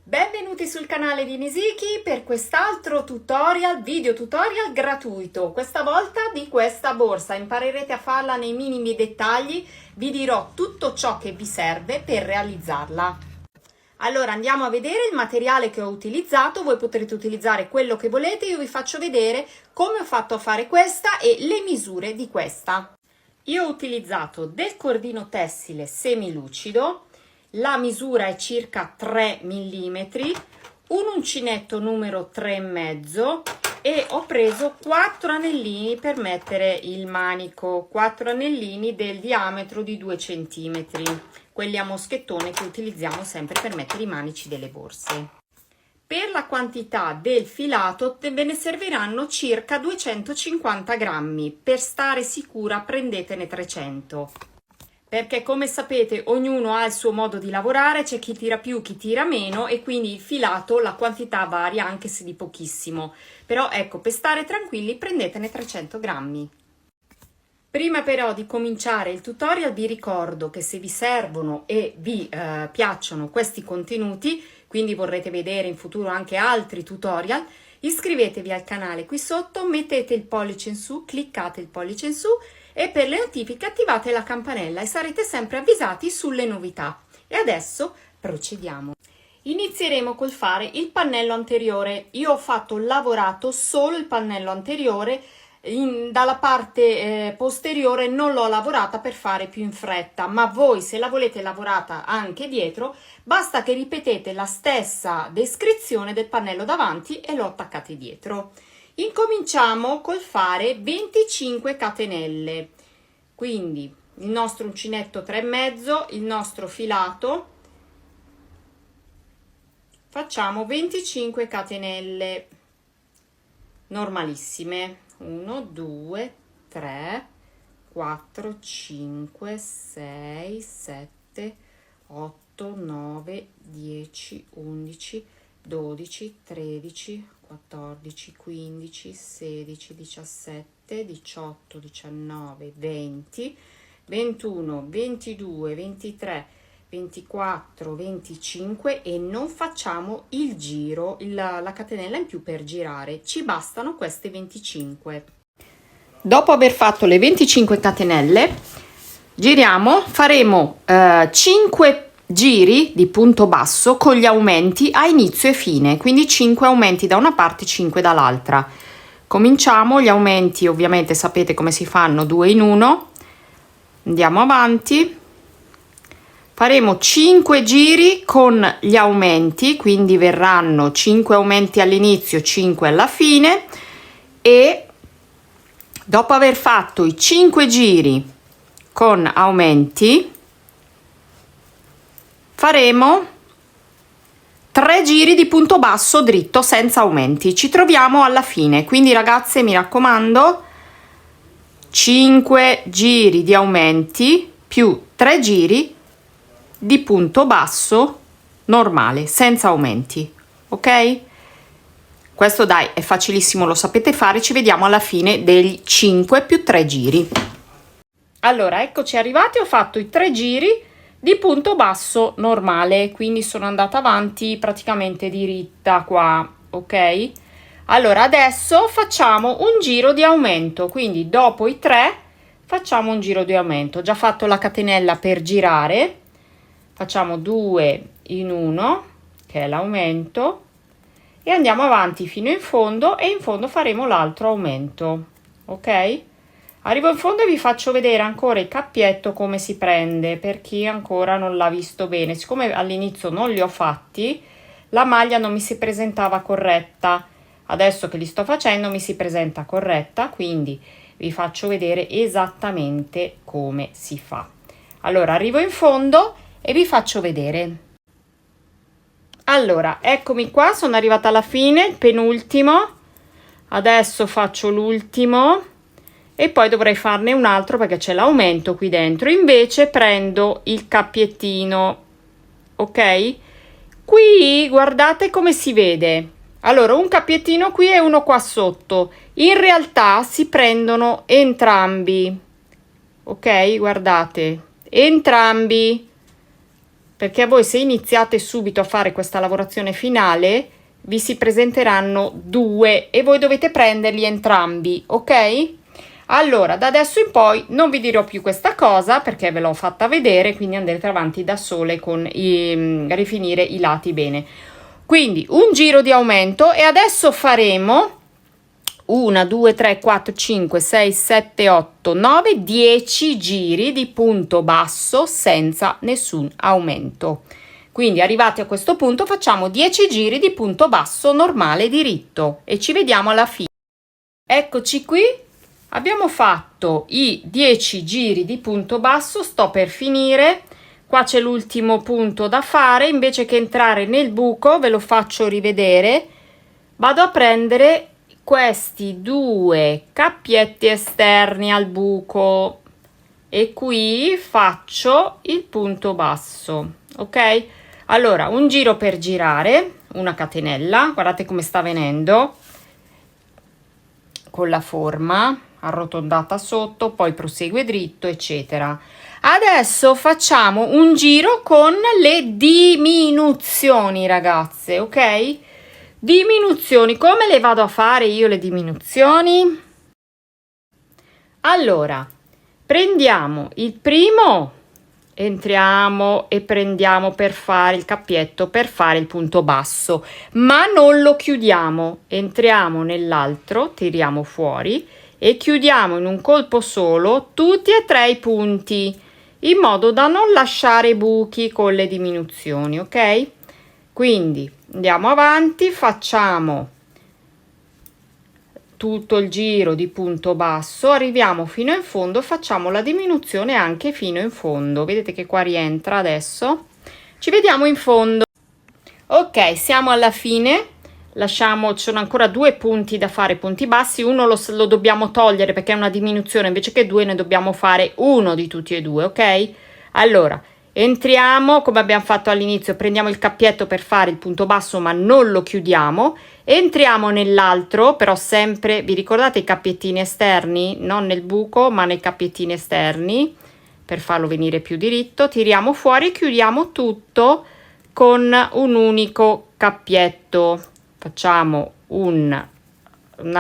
Benvenuti sul canale di Nisiki per quest'altro video tutorial gratuito. Questa volta di questa borsa imparerete a farla nei minimi dettagli, vi dirò tutto ciò che vi serve per realizzarla. Allora andiamo a vedere il materiale che ho utilizzato, voi potrete utilizzare quello che volete, io vi faccio vedere come ho fatto a fare questa e le misure di questa. Io ho utilizzato del cordino tessile semilucido. La misura è circa 3 mm, un uncinetto numero 3,5 e ho preso 4 anellini per mettere il manico, 4 anellini del diametro di 2 cm, quelli a moschettone che utilizziamo sempre per mettere i manici delle borse. Per la quantità del filato ve ne serviranno circa 250 grammi, per stare sicura prendetene 300. Perché come sapete ognuno ha il suo modo di lavorare, c'è chi tira più, chi tira meno e quindi il filato, la quantità varia anche se di pochissimo. Però ecco, per stare tranquilli prendetene 300 grammi. Prima però di cominciare il tutorial vi ricordo che se vi servono e vi piacciono questi contenuti, quindi vorrete vedere in futuro anche altri tutorial, iscrivetevi al canale qui sotto, mettete il pollice in su, cliccate il pollice in su e per le notifiche attivate la campanella e sarete sempre avvisati sulle novità. E adesso procediamo. Inizieremo col fare il pannello anteriore. Io ho lavorato solo il pannello anteriore, dalla parte posteriore non l'ho lavorata per fare più in fretta, ma voi se la volete lavorata anche dietro basta che ripetete la stessa descrizione del pannello davanti e lo attaccate dietro. Incominciamo col fare 25 catenelle, quindi il nostro uncinetto 3,5, il nostro filato, facciamo 25 catenelle normalissime, 1 2 3 4 5 6 7 8 9 10 11 12 13 14 15 16 17 18 19 20 21 22 23 24 25 e non facciamo il giro, la catenella in più per girare, ci bastano queste 25. Dopo aver fatto le 25 catenelle giriamo, faremo 5 giri di punto basso con gli aumenti a inizio e fine, quindi 5 aumenti da una parte, 5 dall'altra. Cominciamo, gli aumenti ovviamente sapete come si fanno, 2 in 1, andiamo avanti, faremo 5 giri con gli aumenti, quindi verranno 5 aumenti all'inizio, 5 alla fine e dopo aver fatto i 5 giri con aumenti faremo 3 giri di punto basso dritto senza aumenti. Ci troviamo alla fine, quindi ragazze mi raccomando 5 giri di aumenti più 3 giri di punto basso normale senza aumenti, ok? Questo dai è facilissimo, lo sapete fare, ci vediamo alla fine dei 5 più 3 giri. Allora eccoci arrivati, ho fatto i 3 giri di punto basso normale, quindi sono andata avanti praticamente diritta qua, ok? Allora adesso facciamo un giro di aumento, quindi dopo i 3 facciamo un giro di aumento. Ho già fatto la catenella per girare, facciamo 2 in 1 che è l'aumento e andiamo avanti fino in fondo e in fondo faremo l'altro aumento, ok? Arrivo in fondo e vi faccio vedere ancora il cappietto come si prende per chi ancora non l'ha visto bene. Siccome all'inizio non li ho fatti, la maglia non mi si presentava corretta. Adesso che li sto facendo mi si presenta corretta, quindi vi faccio vedere esattamente come si fa. Allora arrivo in fondo e vi faccio vedere. Allora eccomi qua, sono arrivata alla fine, il penultimo. Adesso faccio l'ultimo e poi dovrei farne un altro perché c'è l'aumento qui dentro. Invece prendo il cappiettino, ok? Qui guardate come si vede. Allora un cappiettino qui e uno qua sotto, in realtà si prendono entrambi, ok? Guardate, entrambi perché a voi, se iniziate subito a fare questa lavorazione finale, vi si presenteranno due e voi dovete prenderli entrambi, ok? Allora, da adesso in poi non vi dirò più questa cosa perché ve l'ho fatta vedere, quindi andrete avanti da sole con rifinire i lati bene. Quindi un giro di aumento e adesso faremo 1, 2, 3, 4, 5, 6, 7, 8, 9, 10 giri di punto basso senza nessun aumento. Quindi arrivati a questo punto facciamo 10 giri di punto basso normale diritto e ci vediamo alla fine. Eccoci qui, abbiamo fatto i 10 giri di punto basso, sto per finire. Qua c'è l'ultimo punto da fare, invece che entrare nel buco ve lo faccio rivedere. Vado a prendere questi due cappietti esterni al buco e qui faccio il punto basso, ok? Allora, un giro per girare, una catenella, guardate come sta venendo, con la forma arrotondata sotto, poi prosegue dritto, eccetera. Adesso facciamo un giro con le diminuzioni, ragazze, ok? Diminuzioni, come le vado a fare io le diminuzioni? Allora, prendiamo il primo, entriamo e prendiamo per fare il cappietto, per fare il punto basso, ma non lo chiudiamo, entriamo nell'altro, tiriamo fuori e chiudiamo in un colpo solo tutti e tre i punti, in modo da non lasciare buchi con le diminuzioni, ok? Quindi andiamo avanti, facciamo tutto il giro di punto basso, arriviamo fino in fondo, facciamo la diminuzione anche fino in fondo. Vedete che qua rientra adesso. Ci vediamo in fondo. Ok, siamo alla fine. Lasciamo, ci sono ancora due punti da fare, punti bassi. Uno lo dobbiamo togliere perché è una diminuzione, invece che due ne dobbiamo fare uno di tutti e due, ok? Allora, entriamo come abbiamo fatto all'inizio, prendiamo il cappietto per fare il punto basso ma non lo chiudiamo, entriamo nell'altro, però sempre, vi ricordate i cappiettini esterni? Non nel buco ma nei cappiettini esterni, per farlo venire più diritto, tiriamo fuori e chiudiamo tutto con un unico cappietto. Facciamo una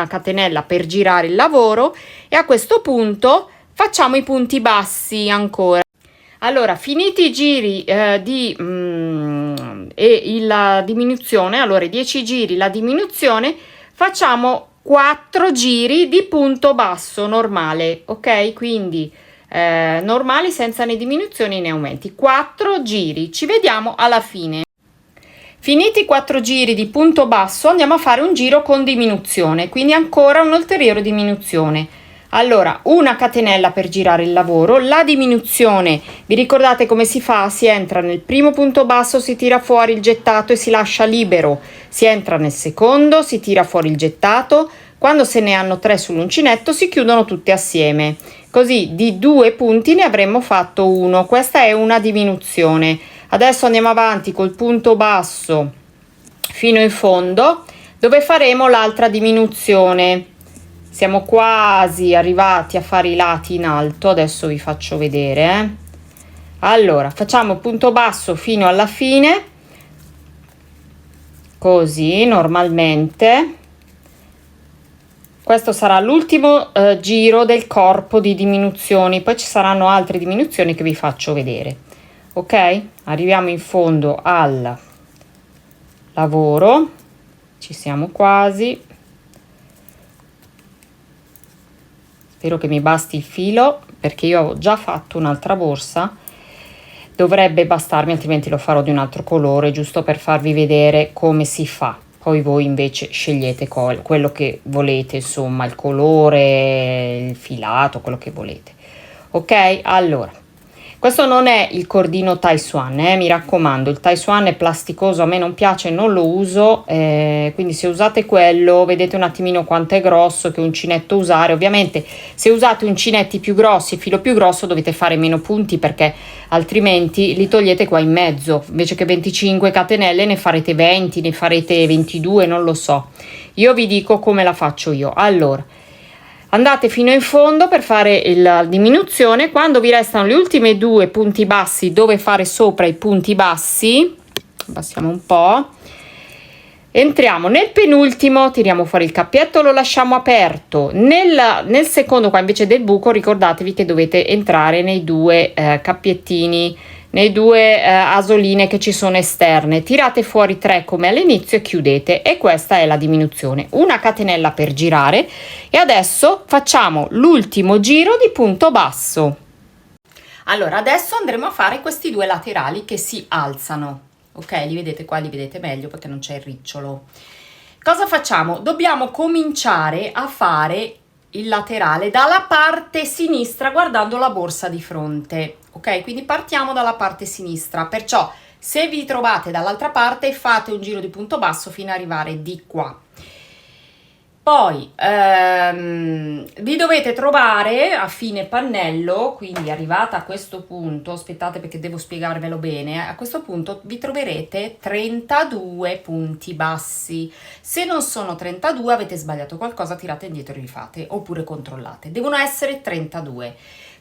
catenella per girare il lavoro e a questo punto facciamo i punti bassi ancora. Allora, finiti i giri la diminuzione, allora 10 giri la diminuzione, facciamo 4 giri di punto basso normale, ok? Quindi normali senza né diminuzioni né aumenti. 4 giri, ci vediamo alla fine. Finiti i 4 giri di punto basso andiamo a fare un giro con diminuzione, quindi ancora un'ulteriore diminuzione. Allora, una catenella per girare il lavoro, la diminuzione, vi ricordate come si fa? Si entra nel primo punto basso, si tira fuori il gettato e si lascia libero, si entra nel secondo, si tira fuori il gettato, quando se ne hanno 3 sull'uncinetto si chiudono tutte assieme, così di 2 punti ne avremmo fatto uno. Questa è una diminuzione. Adesso andiamo avanti col punto basso fino in fondo, dove faremo l'altra diminuzione. Siamo quasi arrivati a fare i lati in alto, adesso vi faccio vedere. Allora, facciamo punto basso fino alla fine, così normalmente. Questo sarà l'ultimo giro del corpo di diminuzioni, poi ci saranno altre diminuzioni che vi faccio vedere. Ok? Arriviamo in fondo al lavoro, ci siamo quasi. Spero che mi basti il filo perché io ho già fatto un'altra borsa, dovrebbe bastarmi, altrimenti lo farò di un altro colore, giusto per farvi vedere come si fa. Poi voi invece scegliete quello che volete, insomma il colore, il filato, quello che volete. Ok, allora questo non è il cordino Tai Swan, mi raccomando, il Tai Swan è plasticoso, a me non piace, non lo uso, quindi se usate quello vedete un attimino quanto è grosso, che uncinetto usare. Ovviamente se usate uncinetti più grossi, filo più grosso, dovete fare meno punti perché altrimenti li togliete qua in mezzo, invece che 25 catenelle ne farete 20, ne farete 22, non lo so. Io vi dico come la faccio io. Allora, andate fino in fondo per fare la diminuzione. Quando vi restano gli ultimi due punti bassi dove fare sopra i punti bassi, abbassiamo un po', entriamo nel penultimo, tiriamo fuori il cappietto, lo lasciamo aperto. Nel secondo, qua invece del buco, ricordatevi che dovete entrare nei due cappiettini, nei due asoline che ci sono esterne. Tirate fuori 3 come all'inizio e chiudete, e questa è la diminuzione. Una catenella per girare, e adesso facciamo l'ultimo giro di punto basso. Allora, adesso andremo a fare questi due laterali che si alzano. Ok, li vedete qua, li vedete meglio perché non c'è il ricciolo. Cosa facciamo? Dobbiamo cominciare a fare il laterale dalla parte sinistra guardando la borsa di fronte. Ok, quindi partiamo dalla parte sinistra, perciò se vi trovate dall'altra parte fate un giro di punto basso fino ad arrivare di qua. Poi vi dovete trovare a fine pannello, quindi arrivata a questo punto, aspettate perché devo spiegarvelo bene, a questo punto vi troverete 32 punti bassi. Se non sono 32 avete sbagliato qualcosa, tirate indietro e rifate, oppure controllate. Devono essere 32.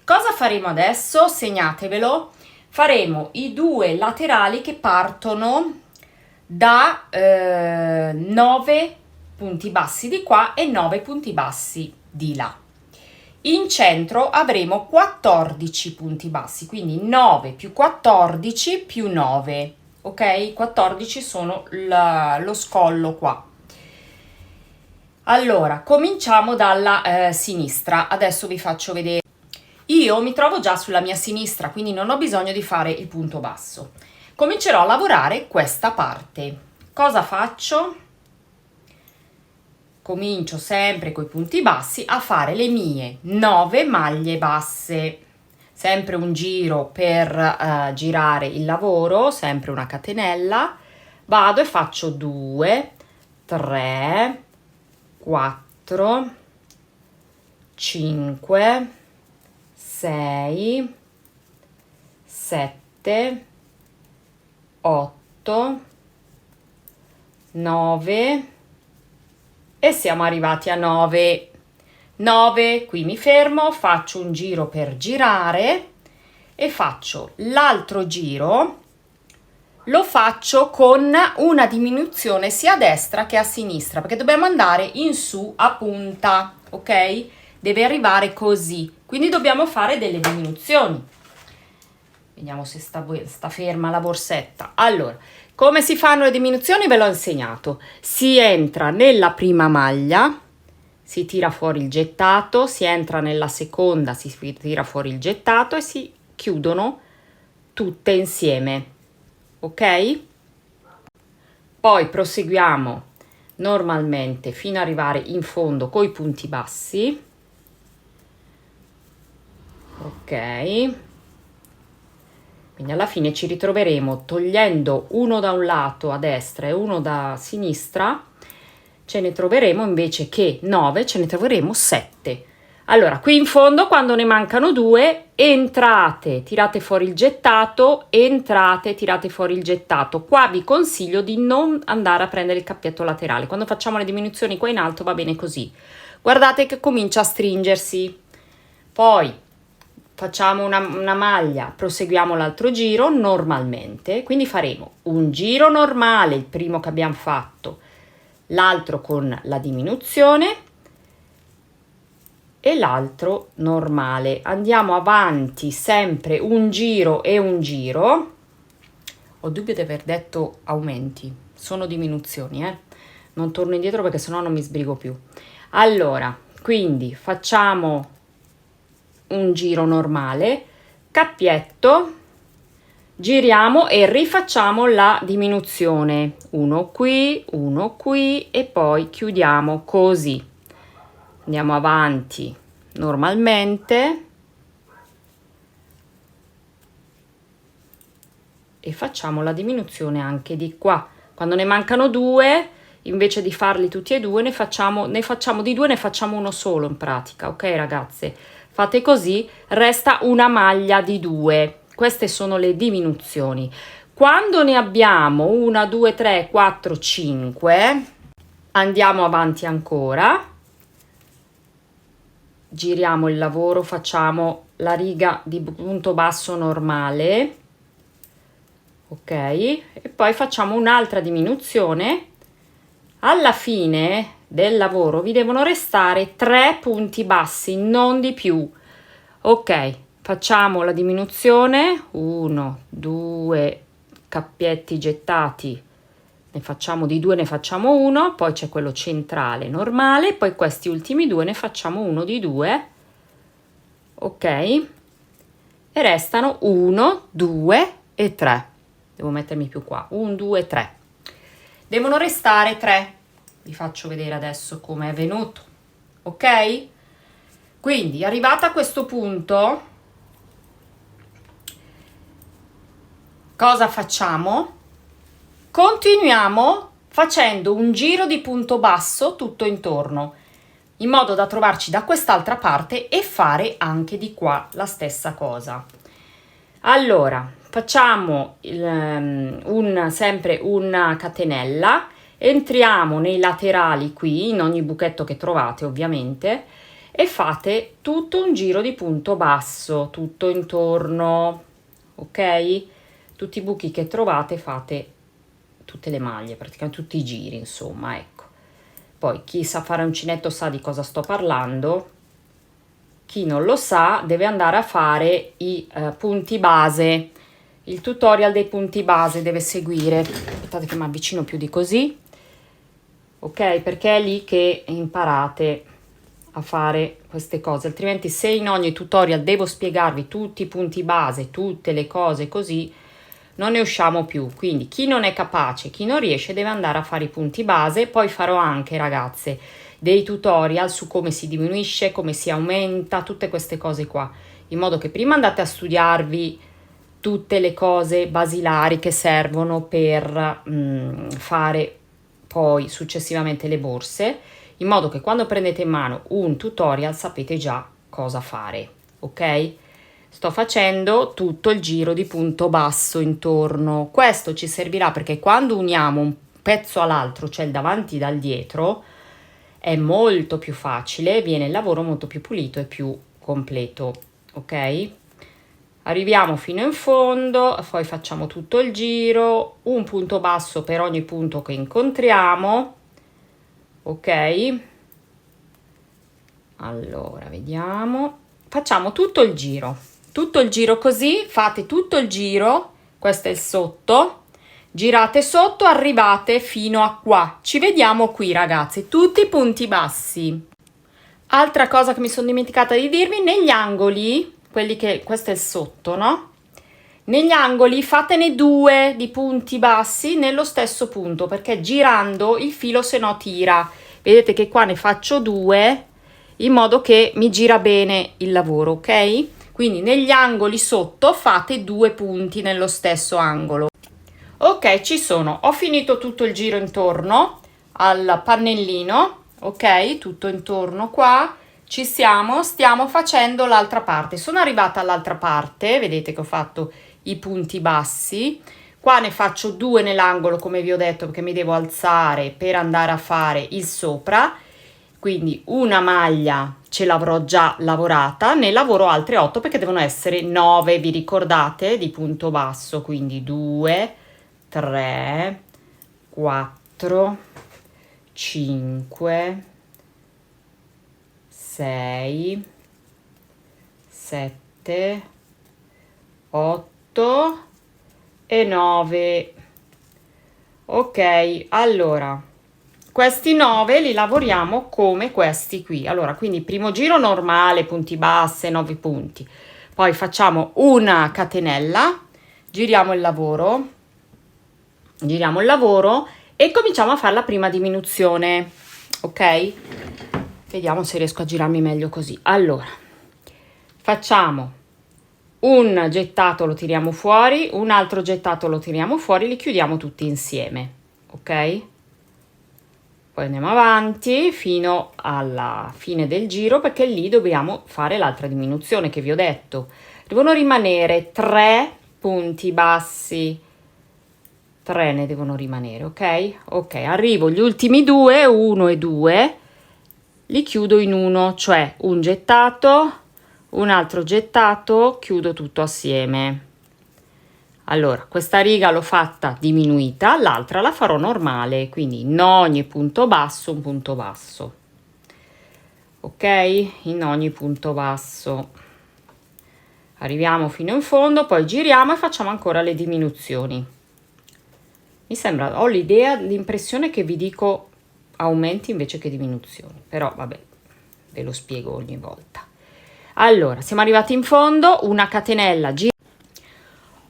Cosa faremo adesso? Segnatevelo. Faremo i due laterali che partono da 9 punti bassi di qua e 9 punti bassi di là. In centro avremo 14 punti bassi, quindi 9 più 14 più 9, ok? 14 sono lo scollo qua. Allora, cominciamo dalla sinistra. Adesso vi faccio vedere. Io mi trovo già sulla mia sinistra, quindi non ho bisogno di fare il punto basso. Comincerò a lavorare questa parte. Cosa faccio? Comincio sempre con i punti bassi a fare le mie 9 maglie basse, sempre un giro per girare il lavoro, sempre una catenella, vado e faccio 2, 3, 4, 5, 6, 7, 8, 9, e siamo arrivati a 9. Qui mi fermo, faccio un giro per girare e faccio l'altro giro, lo faccio con una diminuzione sia a destra che a sinistra, perché dobbiamo andare in su a punta, ok? Deve arrivare così, quindi dobbiamo fare delle diminuzioni. Vediamo se sta ferma la borsetta. Allora, come si fanno le diminuzioni ve l'ho insegnato. Si entra nella prima maglia, si tira fuori il gettato, si entra nella seconda, si tira fuori il gettato e si chiudono tutte insieme, ok? Poi proseguiamo normalmente fino ad arrivare in fondo coi punti bassi, ok? Quindi alla fine ci ritroveremo, togliendo uno da un lato a destra e uno da sinistra, ce ne troveremo invece che 9, ce ne troveremo 7. Allora, qui in fondo, quando ne mancano 2, entrate, tirate fuori il gettato, entrate, tirate fuori il gettato. Qua vi consiglio di non andare a prendere il cappietto laterale. Quando facciamo le diminuzioni qua in alto va bene così. Guardate che comincia a stringersi. Poi facciamo una maglia, proseguiamo l'altro giro normalmente, quindi faremo un giro normale, il primo che abbiamo fatto, l'altro con la diminuzione e l'altro normale. Andiamo avanti sempre un giro e un giro. Ho dubbio di aver detto aumenti, sono diminuzioni, non torno indietro perché sennò non mi sbrigo più. Allora, quindi facciamo un giro normale, cappietto, giriamo e rifacciamo la diminuzione, uno qui e poi chiudiamo così. Andiamo avanti normalmente e facciamo la diminuzione anche di qua. Quando ne mancano 2, invece di farli tutti e due, ne facciamo di 2, ne facciamo uno solo in pratica, ok ragazze? Fate così, resta una maglia di 2. Queste sono le diminuzioni. Quando ne abbiamo 1, 2, 3, 4, 5, andiamo avanti ancora giriamo il lavoro, facciamo la riga di punto basso normale, ok, e poi facciamo un'altra diminuzione. Alla fine del lavoro vi devono restare 3 punti bassi, non di più. Ok, facciamo la diminuzione, 1, 2 cappietti gettati, ne facciamo di 2, ne facciamo uno, poi c'è quello centrale normale, poi questi ultimi 2 ne facciamo uno di 2, ok, e restano 1, 2 e 3. Devo mettermi più qua, 1, 2, 3. Devono restare 3. Vi faccio vedere adesso come è venuto, ok? Quindi arrivata a questo punto, cosa facciamo? Continuiamo facendo un giro di punto basso tutto intorno, in modo da trovarci da quest'altra parte e fare anche di qua la stessa cosa. Allora, facciamo sempre una catenella, entriamo nei laterali qui, in ogni buchetto che trovate ovviamente, e fate tutto un giro di punto basso, tutto intorno, ok? Tutti i buchi che trovate fate tutte le maglie, praticamente tutti i giri, insomma, ecco. Poi chi sa fare uncinetto sa di cosa sto parlando, chi non lo sa deve andare a fare i punti base, il tutorial dei punti base deve seguire. Aspettate che mi avvicino più di così, ok, perché è lì che imparate a fare queste cose, altrimenti se in ogni tutorial devo spiegarvi tutti i punti base, tutte le cose così, non ne usciamo più. Quindi chi non è capace, chi non riesce deve andare a fare i punti base. Poi farò anche, ragazze, dei tutorial su come si diminuisce, come si aumenta, tutte queste cose qua, in modo che prima andate a studiarvi tutte le cose basilari che servono per fare poi successivamente le borse, in modo che quando prendete in mano un tutorial sapete già cosa fare, ok? Sto facendo tutto il giro di punto basso intorno. Questo ci servirà perché quando uniamo un pezzo all'altro, cioè il davanti dal dietro, è molto più facile, viene il lavoro molto più pulito e più completo, ok? Arriviamo fino in fondo, poi facciamo tutto il giro, un punto basso per ogni punto che incontriamo, ok? Allora, vediamo. Facciamo tutto il giro così, fate tutto il giro, questo è il sotto, girate sotto, arrivate fino a qua. Ci vediamo qui, ragazzi, tutti i punti bassi. Altra cosa che mi sono dimenticata di dirvi, negli angoli, questo è il sotto, no? Negli angoli fatene 2 di punti bassi nello stesso punto, perché girando il filo se no tira. Vedete che qua ne faccio 2 in modo che mi gira bene il lavoro, ok? Quindi negli angoli sotto fate 2 punti nello stesso angolo. Ok, ci sono. Ho finito tutto il giro intorno al pannellino, ok? Tutto intorno qua. Ci siamo, stiamo facendo l'altra parte. Sono arrivata all'altra parte, vedete che ho fatto i punti bassi. Qua ne faccio 2 nell'angolo, come vi ho detto, perché mi devo alzare per andare a fare il sopra. Quindi una maglia ce l'avrò già lavorata, ne lavoro altre 8 perché devono essere 9, vi ricordate, di punto basso, quindi 2, 3, 4, 5, 6, 7, 8 e 9. Ok, allora questi 9 li lavoriamo come questi qui. Allora, quindi primo giro normale, punti basse, 9 punti. Poi facciamo una catenella, giriamo il lavoro e cominciamo a fare la prima diminuzione, ok? Vediamo se riesco a girarmi meglio così. Allora, facciamo un gettato, lo tiriamo fuori, un altro gettato lo tiriamo fuori, li chiudiamo tutti insieme, ok? Poi andiamo avanti fino alla fine del giro perché lì dobbiamo fare l'altra diminuzione che vi ho detto. Devono rimanere 3 punti bassi, 3 ne devono rimanere, ok? Ok, arrivo gli ultimi 2, 1 e 2, li chiudo in uno, cioè un gettato, un altro gettato, chiudo tutto assieme. Allora, questa riga l'ho fatta diminuita, l'altra la farò normale, quindi in ogni punto basso un punto basso. Ok? In ogni punto basso. Arriviamo fino in fondo, poi giriamo e facciamo ancora le diminuzioni. Mi sembra, ho l'impressione che vi dico aumenti invece che diminuzioni, però vabbè, ve lo spiego ogni volta. Allora, siamo arrivati in fondo, una catenella,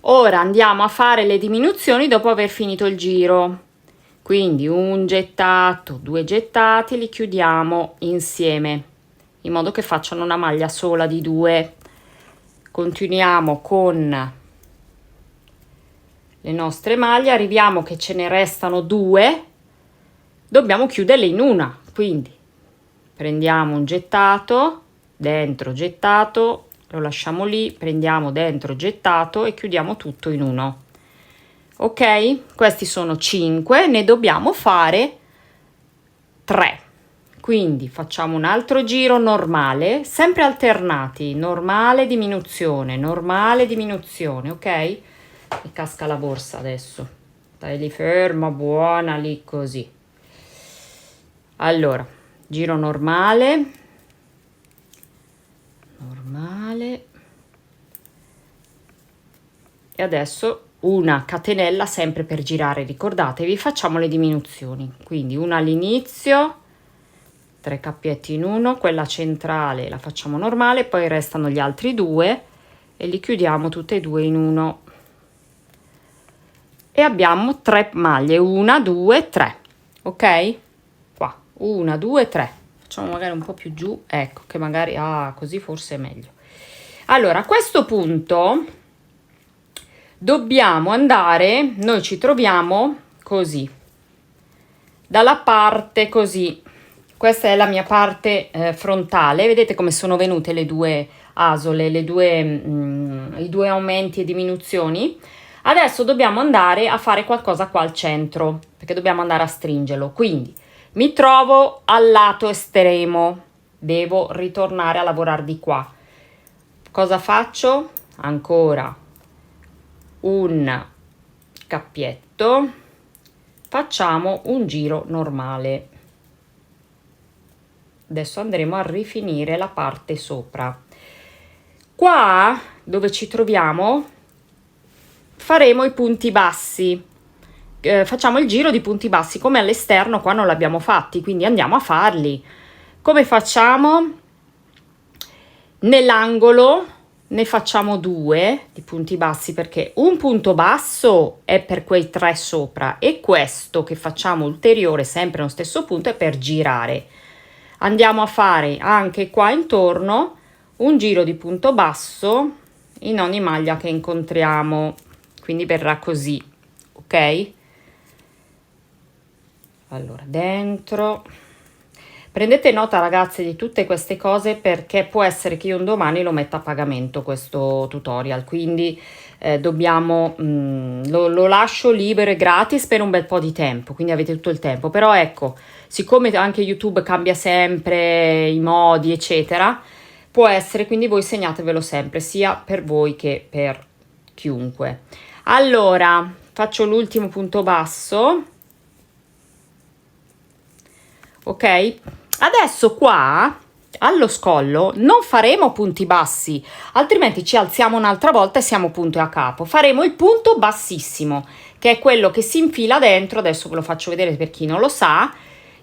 ora andiamo a fare le diminuzioni dopo aver finito il giro. Quindi un gettato, 2 gettati, li chiudiamo insieme, in modo che facciano una maglia sola di 2. Continuiamo con le nostre maglie, arriviamo che ce ne restano 2, dobbiamo chiuderle in una, quindi prendiamo un gettato, dentro gettato, lo lasciamo lì, prendiamo dentro gettato e chiudiamo tutto in uno. Ok? Questi sono 5, ne dobbiamo fare 3. Quindi facciamo un altro giro normale, sempre alternati, normale, diminuzione, ok? Mi casca la borsa adesso. Stai lì ferma, buona, lì così. Allora, giro normale. E adesso una catenella sempre per girare, ricordatevi, facciamo le diminuzioni. Quindi una all'inizio, 3 cappietti in uno, quella centrale la facciamo normale, poi restano gli altri 2 e li chiudiamo tutte e 2 in uno. E abbiamo 3 maglie, 1, 2, 3, ok? Qua, 1, 2, 3. Facciamo magari un po' più giù, ecco, che magari, così forse è meglio. Allora, a questo punto dobbiamo andare, noi ci troviamo così, dalla parte così. Questa è la mia parte frontale, vedete come sono venute le due asole, i due aumenti e diminuzioni. Adesso dobbiamo andare a fare qualcosa qua al centro, perché dobbiamo andare a stringerlo. Quindi mi trovo al lato estremo, devo ritornare a lavorare di qua. Cosa faccio? Ancora un cappietto, facciamo un giro normale. Adesso andremo a rifinire la parte sopra. Qua dove ci troviamo faremo i punti bassi, facciamo il giro di punti bassi, come all'esterno qua non l'abbiamo fatti, quindi andiamo a farli. Come facciamo? Nell'angolo ne facciamo 2 di punti bassi, perché un punto basso è per quei 3 sopra e questo che facciamo ulteriore sempre nello stesso punto è per girare. Andiamo a fare anche qua intorno un giro di punto basso in ogni maglia che incontriamo, quindi verrà così, ok? Allora, dentro. Prendete nota, ragazze, di tutte queste cose, perché può essere che io un domani lo metta a pagamento questo tutorial, quindi dobbiamo lo lascio libero e gratis per un bel po' di tempo, quindi avete tutto il tempo. Però ecco, siccome anche YouTube cambia sempre i modi eccetera, può essere, quindi voi segnatevelo sempre, sia per voi che per chiunque. Allora faccio l'ultimo punto basso, ok? Adesso qua allo scollo non faremo punti bassi, altrimenti ci alziamo un'altra volta e siamo punto a capo. Faremo il punto bassissimo, che è quello che si infila dentro. Adesso ve lo faccio vedere per chi non lo sa,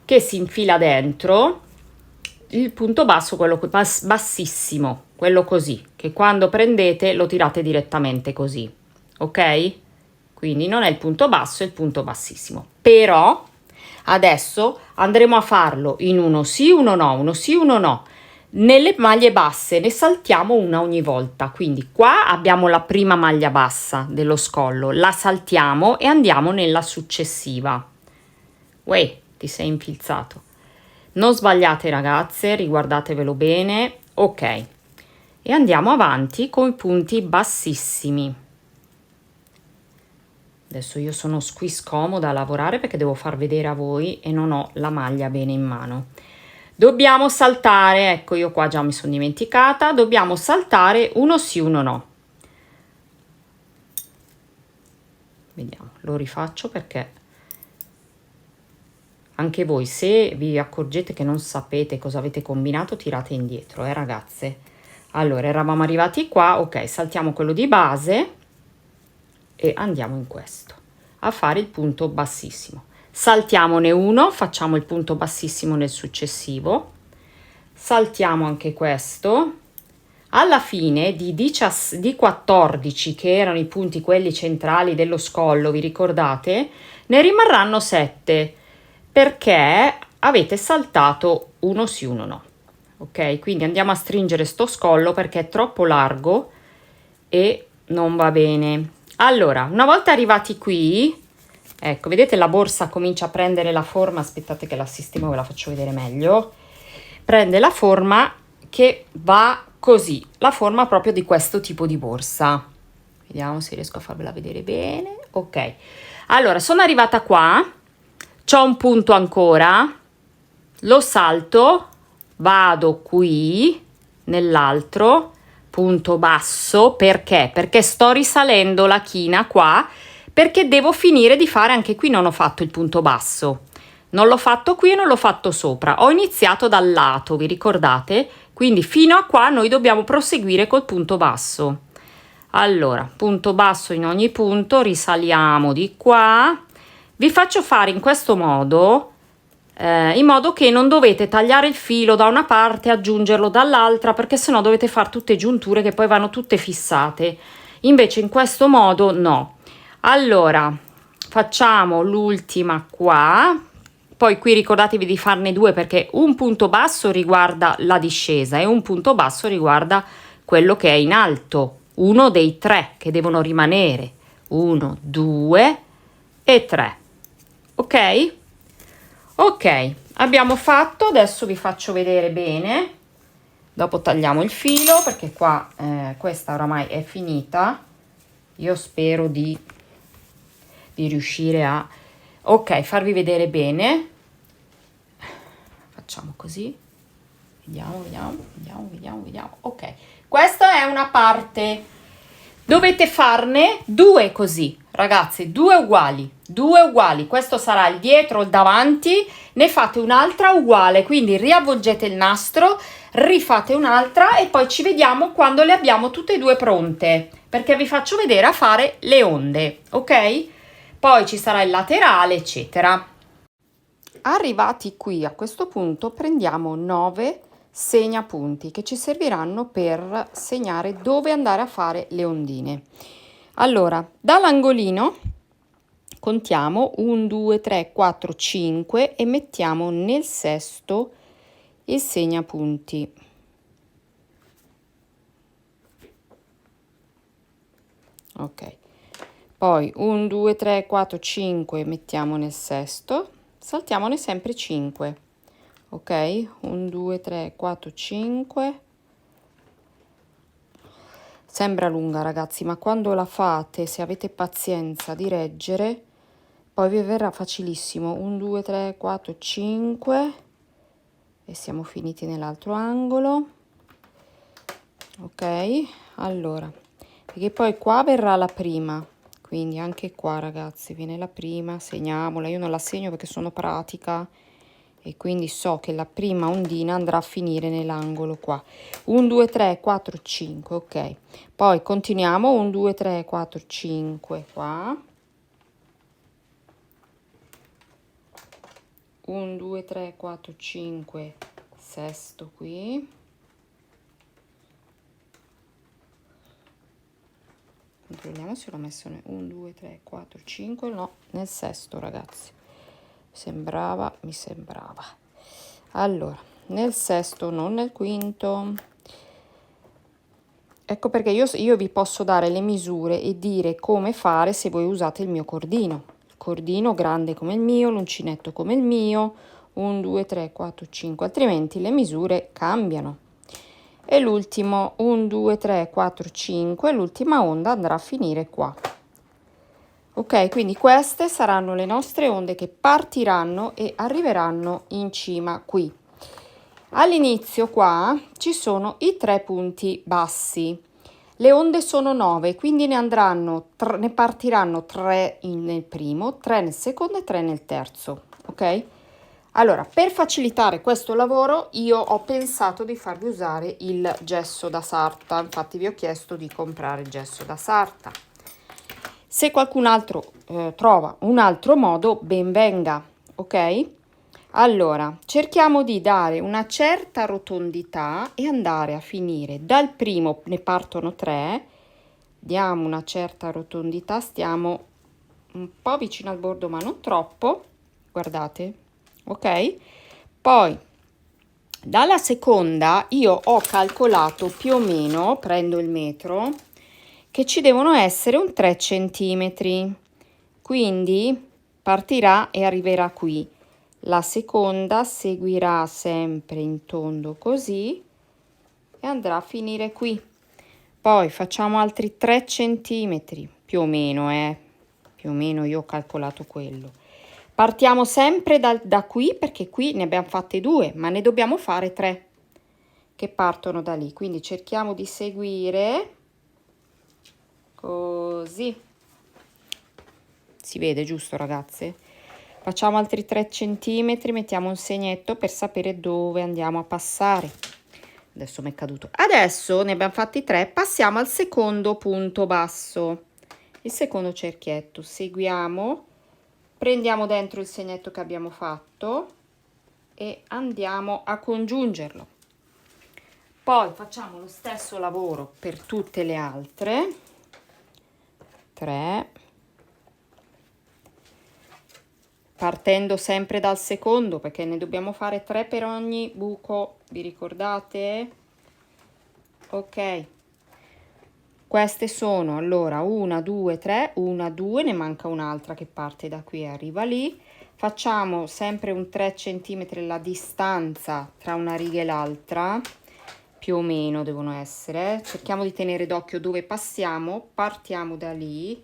che si infila dentro il punto basso, quello bassissimo, quello così, che quando prendete lo tirate direttamente così, ok? Quindi non è il punto basso, è il punto bassissimo. Però adesso andremo a farlo in uno sì, uno no, uno sì, uno no. Nelle maglie basse ne saltiamo una ogni volta, quindi qua abbiamo la prima maglia bassa dello scollo, la saltiamo e andiamo nella successiva. Uè, ti sei infilzato. Non sbagliate, ragazze, riguardatevelo bene, ok. E andiamo avanti con i punti bassissimi. Adesso io sono qui scomoda a lavorare perché devo far vedere a voi e non ho la maglia bene in mano. Dobbiamo saltare, ecco io qua già mi sono dimenticata, dobbiamo saltare uno sì, uno no. Vediamo, lo rifaccio perché anche voi, se vi accorgete che non sapete cosa avete combinato, tirate indietro, ragazze. Allora, eravamo arrivati qua, ok, saltiamo quello di base e andiamo in questo, a fare il punto bassissimo. Saltiamone uno, facciamo il punto bassissimo nel successivo, saltiamo anche questo. Alla fine di 14, che erano i punti quelli centrali dello scollo, vi ricordate? Ne rimarranno 7, perché avete saltato uno sì, uno no. Ok, quindi andiamo a stringere sto scollo perché è troppo largo e non va bene. Allora, una volta arrivati qui, ecco, vedete la borsa comincia a prendere la forma, aspettate che la sistemo, ve la faccio vedere meglio. Prende la forma che va così, la forma proprio di questo tipo di borsa. Vediamo se riesco a farvela vedere bene. Ok, allora sono arrivata qua, c'ho un punto ancora, lo salto, vado qui nell'altro punto basso. Perché? Perché sto risalendo la china qua, perché devo finire di fare, anche qui non ho fatto il punto basso, non l'ho fatto qui e non l'ho fatto sopra, ho iniziato dal lato, vi ricordate? Quindi fino a qua noi dobbiamo proseguire col punto basso. Allora, punto basso in ogni punto, risaliamo di qua, vi faccio fare in questo modo, in modo che non dovete tagliare il filo da una parte e aggiungerlo dall'altra, perché sennò dovete fare tutte giunture che poi vanno tutte fissate. Invece in questo modo no. Allora, facciamo l'ultima qua, poi qui ricordatevi di farne due, perché un punto basso riguarda la discesa e un punto basso riguarda quello che è in alto, uno dei tre che devono rimanere, 1, 2 e 3. Ok? Ok, abbiamo fatto, adesso vi faccio vedere bene, dopo tagliamo il filo perché qua questa oramai è finita. Io spero di riuscire a, ok, farvi vedere bene. Facciamo così, vediamo. Ok, questa è una parte, dovete farne due così, ragazzi, due uguali. Questo sarà il dietro, il davanti, ne fate un'altra uguale, quindi riavvolgete il nastro, rifate un'altra e poi ci vediamo quando le abbiamo tutte e due pronte, perché vi faccio vedere a fare le onde, ok? Poi ci sarà il laterale, eccetera. Arrivati qui a questo punto prendiamo 9 segnapunti che ci serviranno per segnare dove andare a fare le ondine. Allora, dall'angolino contiamo 1, 2, 3, 4, 5 e mettiamo nel sesto il segnapunti. Ok, poi 1, 2, 3, 4, 5 mettiamo nel sesto, saltiamone sempre 5. Ok, 1, 2, 3, 4, 5. Sembra lunga, ragazzi, ma quando la fate, se avete pazienza di reggere, poi vi verrà facilissimo. 1, 2, 3, 4, 5 e siamo finiti nell'altro angolo. Ok, allora, perché poi qua verrà la prima, quindi anche qua, ragazzi, viene la prima, segniamola. Io non la segno perché sono pratica e quindi so che la prima ondina andrà a finire nell'angolo qua. 1, 2, 3, 4, 5, ok. Poi continuiamo, 1, 2, 3, 4, 5 qua. 1, 2, 3, 4, 5, sesto qui. Controlliamo se l'ho messo nel 1, 2, 3, 4, 5, no, nel sesto, ragazzi. Mi sembrava. Allora, nel sesto, non nel quinto. Ecco perché io vi posso dare le misure e dire come fare se voi usate il mio cordino. Il cordino grande come il mio, l'uncinetto come il mio, 1, 2, 3, 4, 5, altrimenti le misure cambiano. E l'ultimo 1, 2, 3, 4, 5, l'ultima onda andrà a finire qua. Ok, quindi queste saranno le nostre onde che partiranno e arriveranno in cima qui. All'inizio qua ci sono i 3 punti bassi. Le onde sono 9, quindi ne partiranno 3 nel primo, 3 nel secondo e 3 nel terzo, ok? Allora, per facilitare questo lavoro io ho pensato di farvi usare il gesso da sarta, infatti vi ho chiesto di comprare il gesso da sarta. Se qualcun altro trova un altro modo, ben venga, ok? Allora, cerchiamo di dare una certa rotondità e andare a finire dal primo, ne partono 3, diamo una certa rotondità, stiamo un po' vicino al bordo ma non troppo, guardate, ok? Poi dalla seconda io ho calcolato più o meno, prendo il metro, che ci devono essere un 3 centimetri, quindi partirà e arriverà qui. La seconda seguirà sempre in tondo così e andrà a finire qui. Poi facciamo altri 3 centimetri, più o meno, più o meno io ho calcolato quello. Partiamo sempre da qui perché qui ne abbiamo fatte 2, ma ne dobbiamo fare 3 che partono da lì. Quindi cerchiamo di seguire così. Si vede giusto, ragazze? Facciamo altri 3 centimetri, mettiamo un segnetto per sapere dove andiamo a passare. Adesso mi è caduto. Adesso ne abbiamo fatti 3, passiamo al secondo punto basso, il secondo cerchietto. Seguiamo, prendiamo dentro il segnetto che abbiamo fatto e andiamo a congiungerlo. Poi facciamo lo stesso lavoro per tutte le altre. 3. Partendo sempre dal secondo perché ne dobbiamo fare 3 per ogni buco, vi ricordate? Ok, queste sono allora 1, 2, 3, 1, 2, ne manca un'altra che parte da qui e arriva lì. Facciamo sempre un 3 centimetri la distanza tra una riga e l'altra, più o meno devono essere. Cerchiamo di tenere d'occhio dove passiamo, partiamo da lì.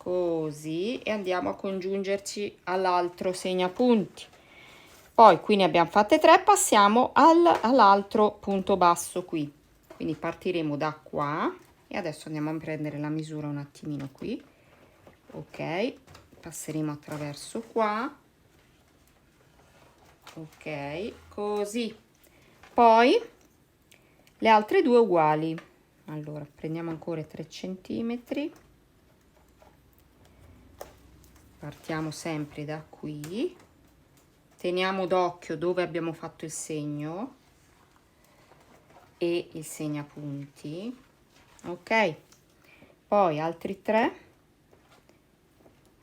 Così e andiamo a congiungerci all'altro segnapunti. Poi qui ne abbiamo fatte 3, passiamo all'altro punto basso qui. Quindi partiremo da qua e adesso andiamo a prendere la misura un attimino qui. Ok, passeremo attraverso qua. Ok, così. Poi le altre 2 uguali. Allora prendiamo ancora 3 centimetri. Partiamo sempre da qui, teniamo d'occhio dove abbiamo fatto il segno e il segnapunti, ok? Poi altri 3,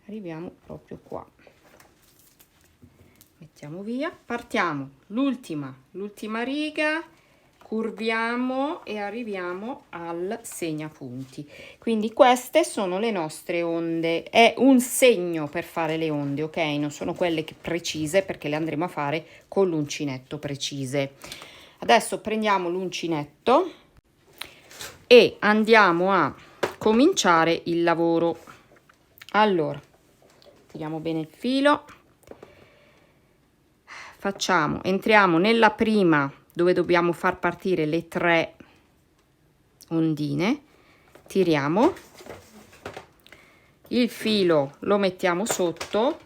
arriviamo proprio qua, mettiamo via, partiamo, l'ultima riga, curviamo e arriviamo al segnapunti. Quindi queste sono le nostre onde, è un segno per fare le onde, ok? Non sono quelle precise perché le andremo a fare con l'uncinetto precise. Adesso prendiamo l'uncinetto e andiamo a cominciare il lavoro. Allora, tiriamo bene il filo, entriamo nella prima dove dobbiamo far partire le 3 ondine, tiriamo il filo, lo mettiamo sotto.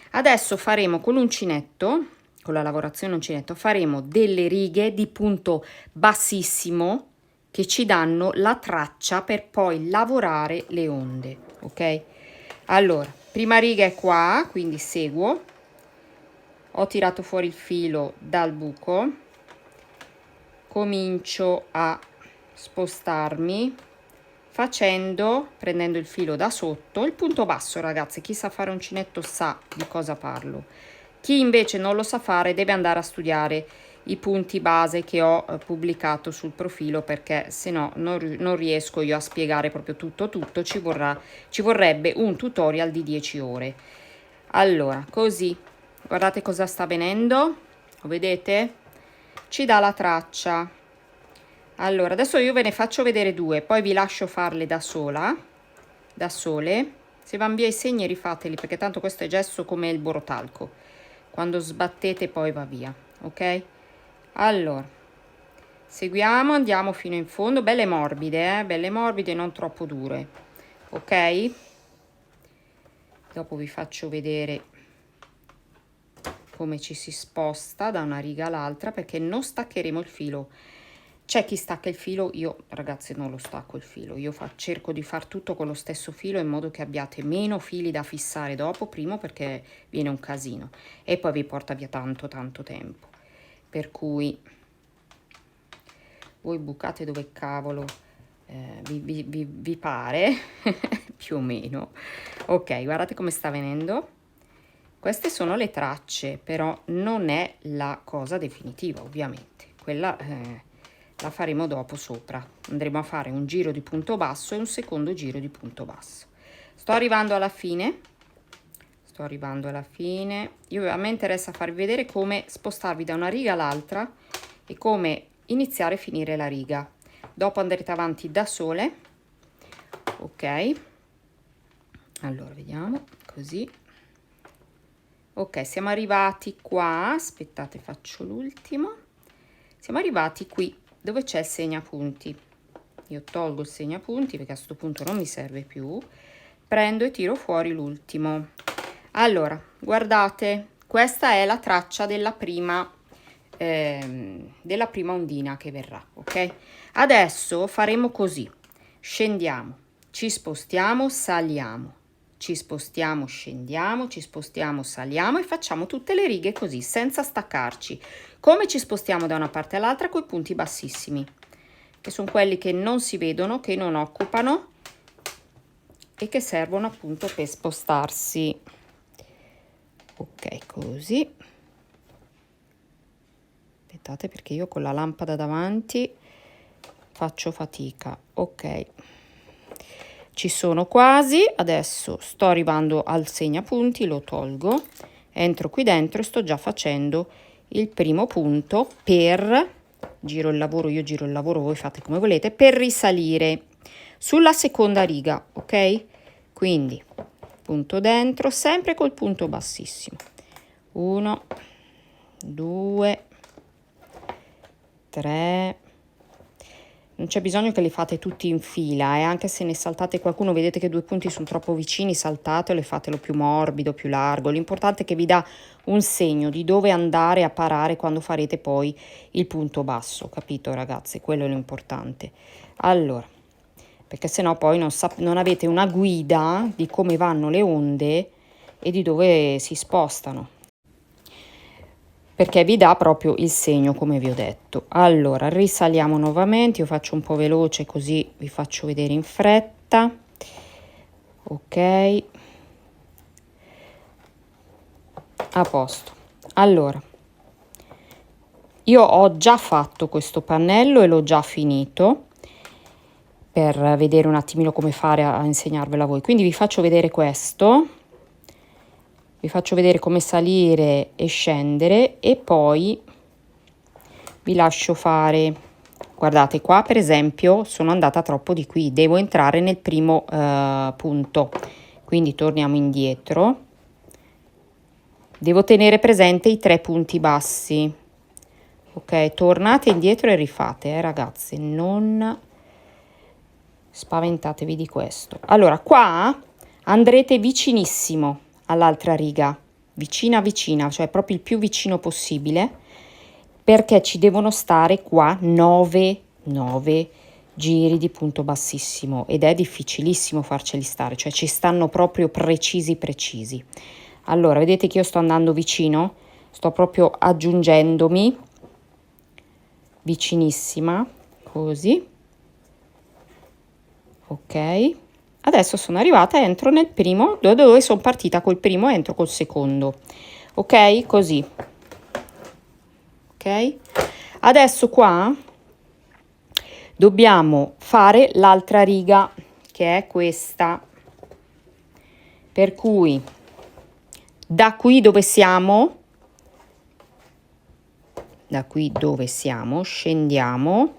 Adesso faremo con l'uncinetto, con la lavorazione uncinetto, faremo delle righe di punto bassissimo che ci danno la traccia per poi lavorare le onde, ok? Allora, prima riga è qua, quindi seguo, ho tirato fuori il filo dal buco, comincio a spostarmi prendendo il filo da sotto, il punto basso, ragazzi, chi sa fare uncinetto sa di cosa parlo. Chi invece non lo sa fare deve andare a studiare i punti base che ho pubblicato sul profilo, perché se no non riesco io a spiegare proprio tutto, ci vorrebbe un tutorial di 10 ore. Allora, così, guardate cosa sta avvenendo, lo vedete? Ci dà la traccia. Allora adesso io ve ne faccio vedere 2, poi vi lascio farle da sole. Se van via i segni rifateli, perché tanto questo è gesso come il borotalco, quando sbattete poi va via, ok? Allora, seguiamo, andiamo fino in fondo, belle morbide, non troppo dure, ok? Dopo vi faccio vedere come ci si sposta da una riga all'altra, perché non staccheremo il filo. C'è chi stacca il filo, io ragazzi non lo stacco il filo, io cerco di far tutto con lo stesso filo in modo che abbiate meno fili da fissare dopo, primo perché viene un casino e poi vi porta via tanto tempo, per cui voi bucate dove cavolo vi pare più o meno. Ok, guardate come sta venendo. Queste sono le tracce, però non è la cosa definitiva, ovviamente. Quella la faremo dopo sopra. Andremo a fare un giro di punto basso e un secondo giro di punto basso. Sto arrivando alla fine. A me interessa farvi vedere come spostarvi da una riga all'altra e come iniziare e finire la riga. Dopo andrete avanti da sole. Ok. Allora, vediamo, così. Ok, siamo arrivati qua, aspettate, faccio l'ultimo. Siamo arrivati qui, dove c'è il segnapunti. Io tolgo il segnapunti perché a questo punto non mi serve più. Prendo e tiro fuori l'ultimo. Allora, guardate, questa è la traccia della prima ondina che verrà, ok? Adesso faremo così. Scendiamo, ci spostiamo, saliamo. Ci spostiamo, scendiamo, ci spostiamo, saliamo e facciamo tutte le righe così, senza staccarci. Come ci spostiamo da una parte all'altra con i punti bassissimi, che sono quelli che non si vedono, che non occupano e che servono appunto per spostarsi. Ok, così. Aspettate perché io con la lampada davanti faccio fatica. Ok. Ci sono quasi, adesso sto arrivando al segnapunti, lo tolgo, entro qui dentro e sto già facendo il primo punto per, giro il lavoro, io giro il lavoro, voi fate come volete, per risalire sulla seconda riga, ok? Quindi punto dentro, sempre col punto bassissimo. 1, 2, 3. Non c'è bisogno che li fate tutti in fila, anche se ne saltate qualcuno, vedete che due punti sono troppo vicini, saltatelo e fatelo più morbido, più largo. L'importante è che vi dà un segno di dove andare a parare quando farete poi il punto basso, capito ragazzi? Quello è l'importante. Allora, perché sennò poi non avete una guida di come vanno le onde e di dove si spostano, perché vi dà proprio il segno come vi ho detto. Allora, risaliamo nuovamente, io faccio un po' veloce così vi faccio vedere in fretta. Ok, a posto. Allora, io ho già fatto questo pannello e l'ho già finito per vedere un attimino come fare a insegnarvelo a voi, quindi vi faccio vedere questo. Vi faccio vedere come salire e scendere e poi vi lascio fare. Guardate qua, per esempio, sono andata troppo di qui, devo entrare nel primo punto, quindi torniamo indietro. Devo tenere presente i 3 punti bassi. Ok, tornate indietro e rifate, ragazzi, non spaventatevi di questo. Allora, qua andrete vicinissimo all'altra riga, vicina, cioè proprio il più vicino possibile, perché ci devono stare qua 9 giri di punto bassissimo ed è difficilissimo farceli stare, cioè ci stanno proprio precisi. Allora, vedete che io sto andando vicino, sto proprio aggiungendomi vicinissima, così. Ok. Adesso sono arrivata, entro nel primo, dove sono partita col primo, entro col secondo. Ok? Così. Ok? Adesso qua dobbiamo fare l'altra riga, che è questa. Per cui, da qui dove siamo, scendiamo.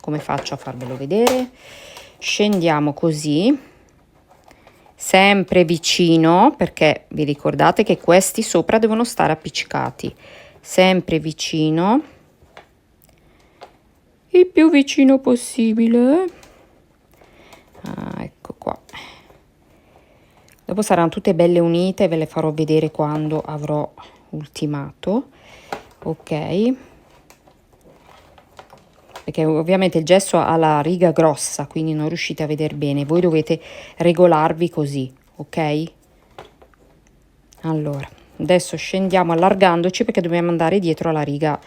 Come faccio a farvelo vedere? Scendiamo così. Sempre vicino, perché vi ricordate che questi sopra devono stare appiccicati, sempre vicino. il più vicino possibile. Ecco qua. Dopo saranno tutte belle unite, ve le farò vedere quando avrò ultimato. Ok, perché ovviamente il gesso ha la riga grossa, quindi non riuscite a vedere bene, voi dovete regolarvi così, ok? Allora, adesso scendiamo allargandoci perché dobbiamo andare dietro alla riga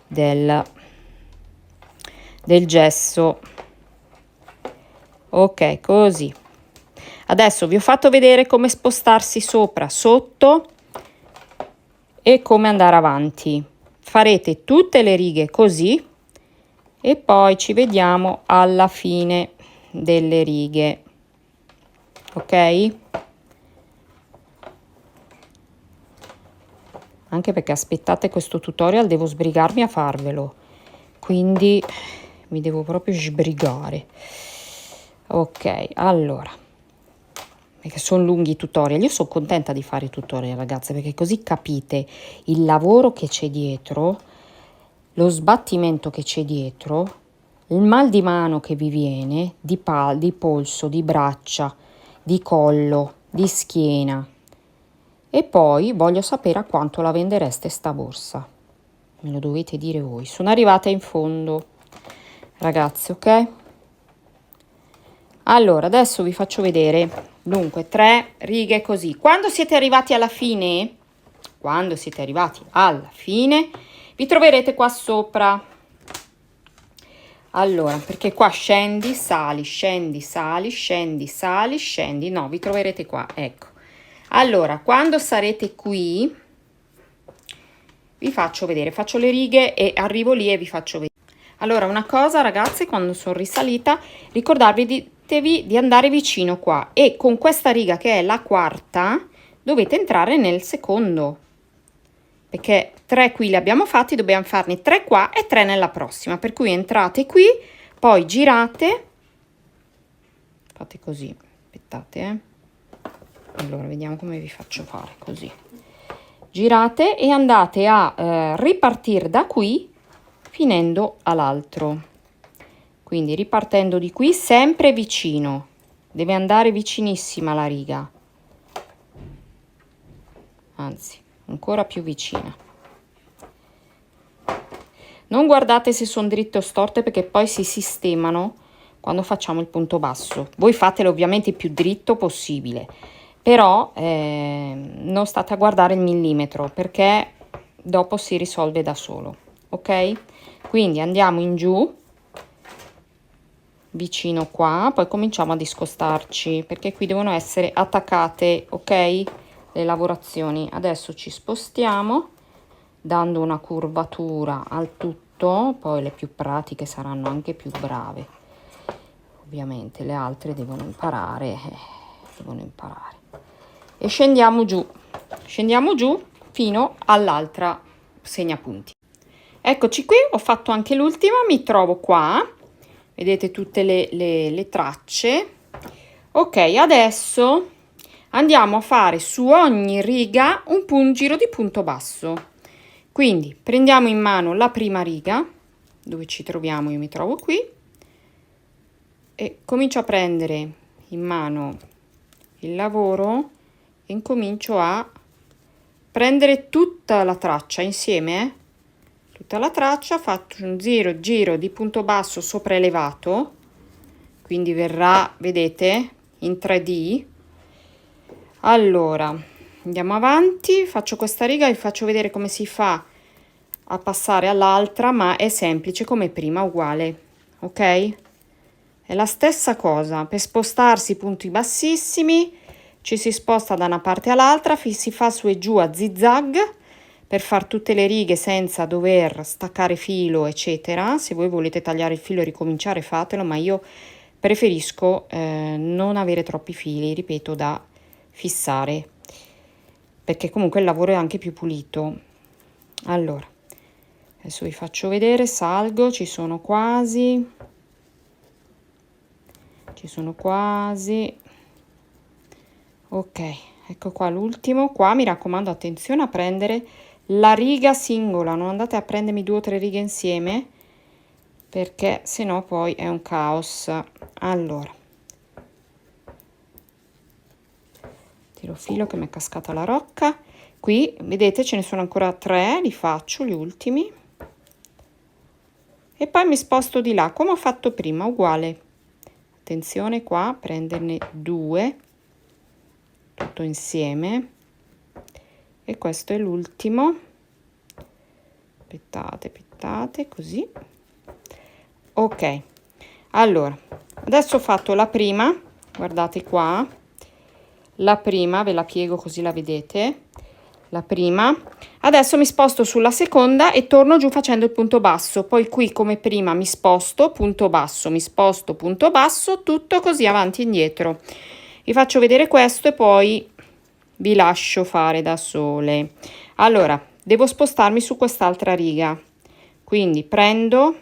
del gesso. Ok, così. Adesso vi ho fatto vedere come spostarsi sopra, sotto e come andare avanti. Farete tutte le righe così e poi ci vediamo alla fine delle righe, ok? Anche perché aspettate questo tutorial, devo sbrigarmi a farvelo, quindi mi devo proprio sbrigare. Ok, allora, perché sono lunghi i tutorial, io sono contenta di fare i tutorial, ragazze, perché così capite il lavoro che c'è dietro, lo sbattimento che c'è dietro, il mal di mano che vi viene, di polso, di braccia, di collo, di schiena. E poi voglio sapere a quanto la vendereste sta borsa. Me lo dovete dire voi. Sono arrivata in fondo, ragazzi, ok? Allora, adesso vi faccio vedere, dunque, 3 righe così. Quando siete arrivati alla fine, vi troverete qua sopra. Allora, perché qua scendi, sali, scendi, sali, scendi, sali, scendi. No, vi troverete qua, ecco. Allora, quando sarete qui, vi faccio vedere, faccio le righe e arrivo lì e vi faccio vedere. Allora, una cosa, ragazzi, quando sono risalita, ricordatevi di andare vicino qua e con questa riga che è la quarta dovete entrare nel secondo, perché 3 qui li abbiamo fatti, dobbiamo farne 3 qua e 3 nella prossima, per cui entrate qui, poi girate, fate così, aspettate, allora vediamo come vi faccio fare, così girate e andate a ripartire da qui finendo all'altro, quindi ripartendo di qui sempre vicino, deve andare vicinissima la riga, anzi ancora più vicina. Non guardate se sono dritte o storte perché poi si sistemano quando facciamo il punto basso. Voi fatelo ovviamente il più dritto possibile, però non state a guardare il millimetro perché dopo si risolve da solo, ok? Quindi andiamo in giù vicino qua, poi cominciamo a discostarci perché qui devono essere attaccate, ok, le lavorazioni. Adesso ci spostiamo dando una curvatura al tutto, poi le più pratiche saranno anche più brave, ovviamente le altre devono imparare e scendiamo giù fino all'altra segnapunti. Eccoci qui, ho fatto anche l'ultima, mi trovo qua, vedete tutte le tracce. Ok, adesso andiamo a fare su ogni riga un giro di punto basso. Quindi prendiamo in mano la prima riga, dove ci troviamo, io mi trovo qui, e comincio a prendere in mano il lavoro e incomincio a prendere tutta la traccia insieme, tutta la traccia, faccio un giro di punto basso sopraelevato, quindi verrà, vedete, in 3D. Allora andiamo avanti, faccio questa riga e vi faccio vedere come si fa a passare all'altra, ma è semplice come prima, uguale, ok? È la stessa cosa, per spostarsi punti bassissimi ci si sposta da una parte all'altra, si fa su e giù a zigzag per fare tutte le righe senza dover staccare filo eccetera. Se voi volete tagliare il filo e ricominciare fatelo, ma io preferisco non avere troppi fili, ripeto, da fissare, perché comunque il lavoro è anche più pulito. Allora adesso vi faccio vedere, salgo, ci sono quasi, ok, ecco qua l'ultimo. Qua mi raccomando, attenzione a prendere la riga singola, non andate a prendermi 2 o 3 righe insieme, perché sennò poi è un caos. Allora, tiro filo che mi è cascata la rocca. Qui vedete ce ne sono ancora 3, li faccio gli ultimi e poi mi sposto di là come ho fatto prima, uguale. Attenzione qua, prenderne 2 tutto insieme, e questo è l'ultimo. Aspettate, così. Ok, allora adesso ho fatto la prima, guardate qua, la prima ve la piego così la vedete, la prima. Adesso mi sposto sulla seconda e torno giù facendo il punto basso, poi qui come prima mi sposto, punto basso, mi sposto, punto basso, tutto così avanti e indietro. Vi faccio vedere questo e poi vi lascio fare da sole. Allora, devo spostarmi su quest'altra riga, quindi prendo,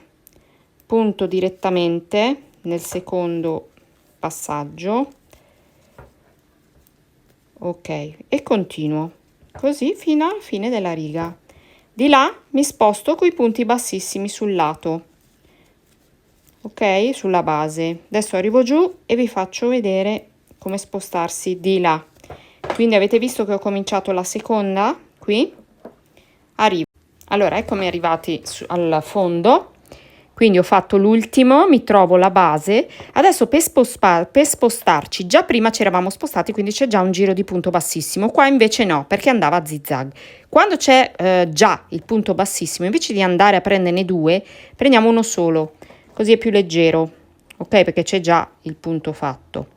punto direttamente nel secondo passaggio, ok, e continuo così fino alla fine della riga. Di là mi sposto coi punti bassissimi sul lato, ok, sulla base. Adesso arrivo giù e vi faccio vedere come spostarsi di là. Quindi avete visto che ho cominciato la seconda qui, arrivo. Allora eccomi arrivati al fondo, quindi ho fatto l'ultimo, mi trovo la base. Adesso per spostarci, già prima ci eravamo spostati, quindi c'è già un giro di punto bassissimo, qua invece no, perché andava a zigzag. Quando c'è già il punto bassissimo, invece di andare a prenderne 2, prendiamo uno solo, così è più leggero, ok, perché c'è già il punto fatto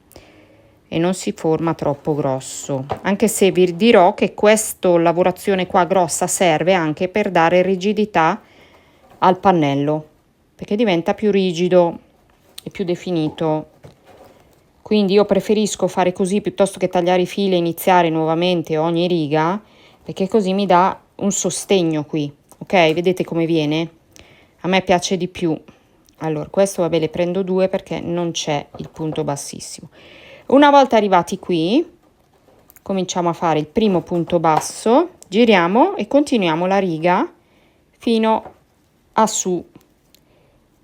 e non si forma troppo grosso, anche se vi dirò che questa lavorazione qua grossa serve anche per dare rigidità al pannello, perché diventa più rigido e più definito. Quindi io preferisco fare così piuttosto che tagliare i fili e iniziare nuovamente ogni riga, perché così mi dà un sostegno qui, ok? Vedete come viene? A me piace di più. Allora, questo vabbè, le prendo 2 perché non c'è il punto bassissimo. Una volta arrivati qui, cominciamo a fare il primo punto basso, giriamo e continuiamo la riga fino a su.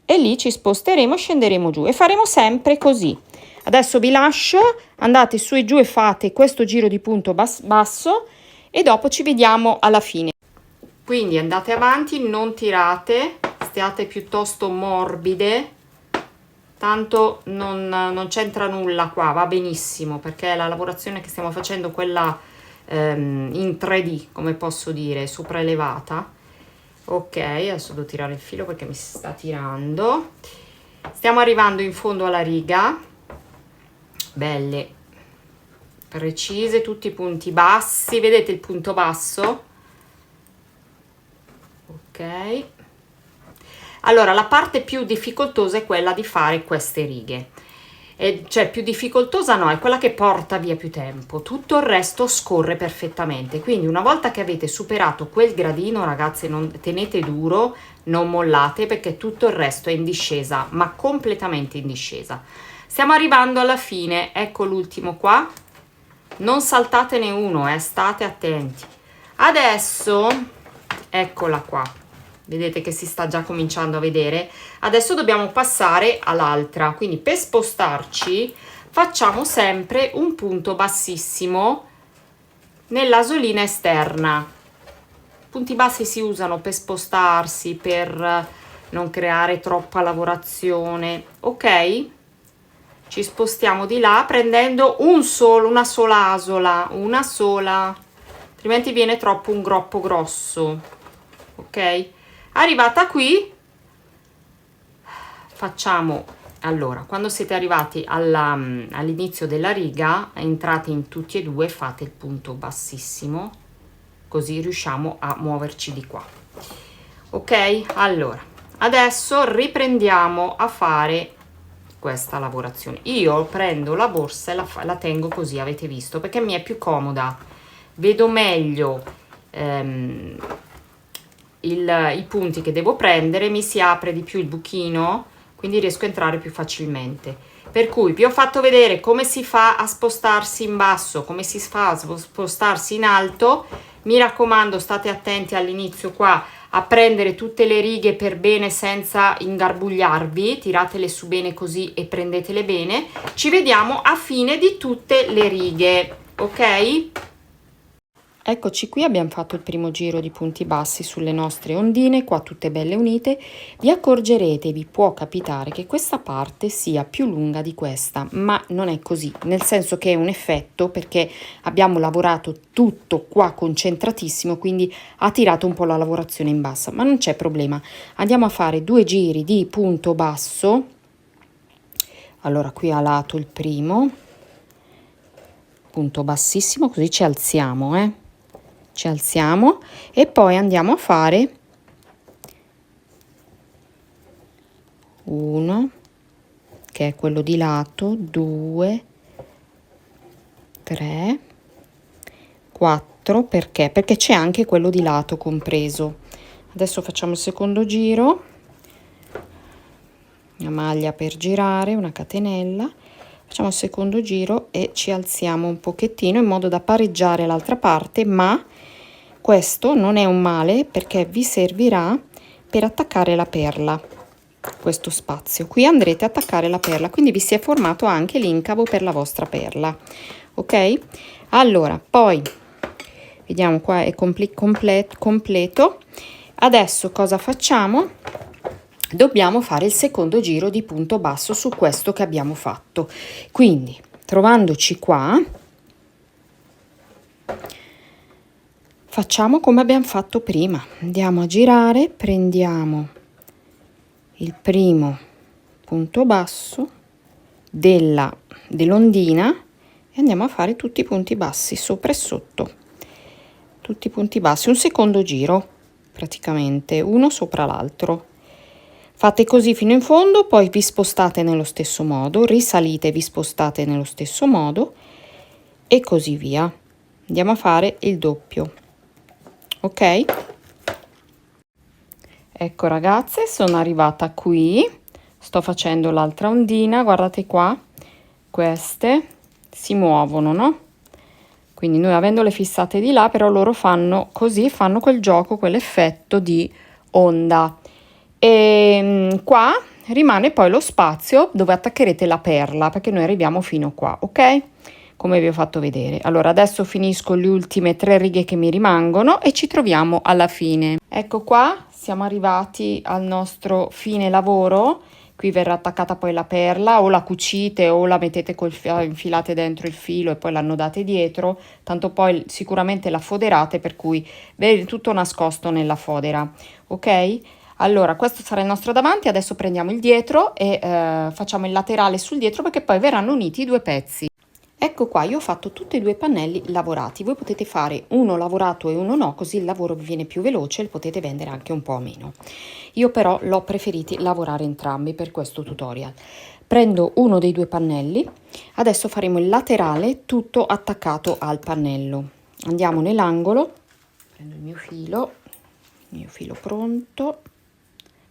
E lì ci sposteremo e scenderemo giù e faremo sempre così. Adesso vi lascio, andate su e giù e fate questo giro di punto basso e dopo ci vediamo alla fine. Quindi andate avanti, non tirate, stiate piuttosto morbide, tanto non c'entra nulla qua, va benissimo, perché la lavorazione che stiamo facendo, quella in 3D, come posso dire, sopraelevata. Ok, adesso devo tirare il filo perché mi si sta tirando. Stiamo arrivando in fondo alla riga, belle precise, tutti i punti bassi, vedete il punto basso? Ok. Allora, la parte più difficoltosa è quella di fare queste righe. Cioè, più difficoltosa no, è quella che porta via più tempo. Tutto il resto scorre perfettamente. Quindi una volta che avete superato quel gradino, ragazze, tenete duro, non mollate, perché tutto il resto è in discesa, ma completamente in discesa. Stiamo arrivando alla fine, ecco l'ultimo qua. Non saltatene uno, state attenti. Adesso, eccola qua. Vedete che si sta già cominciando a vedere. Adesso dobbiamo passare all'altra, quindi per spostarci facciamo sempre un punto bassissimo nell'asolina esterna. Punti bassi si usano per spostarsi, per non creare troppa lavorazione, ok? Ci spostiamo di là prendendo una sola asola, una sola, altrimenti viene troppo un groppo grosso, ok? Arrivata qui facciamo, allora, quando siete arrivati all'inizio della riga, entrate in tutti e due, fate il punto bassissimo, così riusciamo a muoverci di qua. Ok, allora adesso riprendiamo a fare questa lavorazione. Io prendo la borsa e la tengo così, avete visto, perché mi è più comoda, vedo meglio i punti che devo prendere, mi si apre di più il buchino, quindi riesco a entrare più facilmente. Per cui vi ho fatto vedere come si fa a spostarsi in basso, come si fa a spostarsi in alto. Mi raccomando, state attenti all'inizio qua a prendere tutte le righe per bene senza ingarbugliarvi, tiratele su bene così e prendetele bene. Ci vediamo a fine di tutte le righe, ok? Eccoci qui, abbiamo fatto il primo giro di punti bassi sulle nostre ondine, qua tutte belle unite. Vi accorgerete, vi può capitare che questa parte sia più lunga di questa, ma non è così, nel senso che è un effetto perché abbiamo lavorato tutto qua concentratissimo, quindi ha tirato un po' la lavorazione in bassa, ma non c'è problema. Andiamo a fare 2 giri di punto basso. Allora qui a lato il primo, punto bassissimo, così ci alziamo, ci alziamo e poi andiamo a fare 1 che è quello di lato, 2, 3, 4, perché c'è anche quello di lato compreso. Adesso facciamo il secondo giro, una maglia per girare, una catenella, facciamo il secondo giro e ci alziamo un pochettino in modo da pareggiare l'altra parte, ma questo non è un male perché vi servirà per attaccare la perla, questo spazio. Qui andrete a attaccare la perla, quindi vi si è formato anche l'incavo per la vostra perla, ok? Allora, poi vediamo qua è completo. Adesso cosa facciamo? Dobbiamo fare il secondo giro di punto basso su questo che abbiamo fatto. Quindi, trovandoci qua, facciamo come abbiamo fatto prima, andiamo a girare, prendiamo il primo punto basso dell'ondina e andiamo a fare tutti i punti bassi sopra e sotto, tutti i punti bassi, un secondo giro praticamente, uno sopra l'altro. Fate così fino in fondo, poi vi spostate nello stesso modo, risalite, vi spostate nello stesso modo e così via. Andiamo a fare il doppio. Ok, ecco ragazze, sono arrivata qui, sto facendo l'altra ondina, guardate qua, queste si muovono, no? Quindi noi avendole fissate di là, però loro fanno così, fanno quel gioco, quell'effetto di onda. E qua rimane poi lo spazio dove attaccherete la perla, perché noi arriviamo fino qua, ok? Come vi ho fatto vedere. Allora adesso finisco le ultime 3 righe che mi rimangono e ci troviamo alla fine. Ecco qua, siamo arrivati al nostro fine lavoro. Qui verrà attaccata poi la perla, o la cucite o la mettete infilate dentro il filo e poi l'annodate dietro, tanto poi sicuramente la foderate, per cui vedete tutto nascosto nella fodera, ok? Allora questo sarà il nostro davanti, adesso prendiamo il dietro e facciamo il laterale sul dietro perché poi verranno uniti i 2 pezzi. Ecco qua, io ho fatto tutti e 2 pannelli lavorati, voi potete fare uno lavorato e uno no, così il lavoro vi viene più veloce e il potete vendere anche un po' meno. Io però l'ho preferiti lavorare entrambi per questo tutorial. Prendo uno dei 2 pannelli, adesso faremo il laterale tutto attaccato al pannello. Andiamo nell'angolo, prendo il mio filo pronto,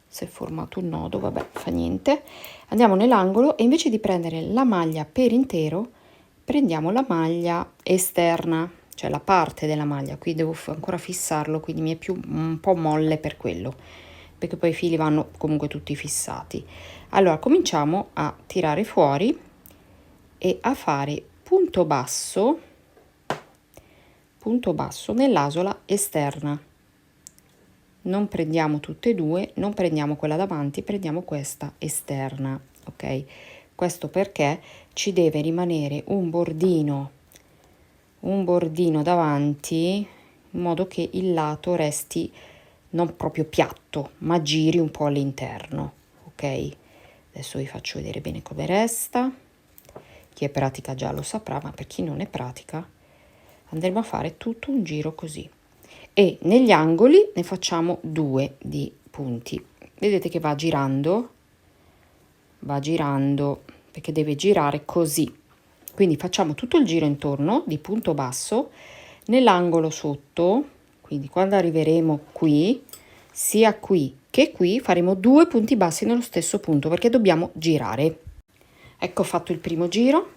si è formato un nodo, vabbè, fa niente. Andiamo nell'angolo e invece di prendere la maglia per intero, prendiamo la maglia esterna, cioè la parte della maglia. Qui devo ancora fissarlo, quindi mi è più un po' molle per quello, perché poi i fili vanno comunque tutti fissati. Allora cominciamo a tirare fuori e a fare punto basso nell'asola esterna. Non prendiamo tutte e 2, non prendiamo quella davanti, prendiamo questa esterna, ok? Questo perché ci deve rimanere un bordino davanti, in modo che il lato resti non proprio piatto, ma giri un po' all'interno, ok? Adesso vi faccio vedere bene come resta. Chi è pratica già lo saprà, ma per chi non è pratica andremo a fare tutto un giro così. E negli angoli ne facciamo 2 di punti. Vedete che va girando perché deve girare così. Quindi facciamo tutto il giro intorno di punto basso nell'angolo sotto, quindi quando arriveremo qui, sia qui che qui faremo 2 punti bassi nello stesso punto perché dobbiamo girare. Ecco fatto il primo giro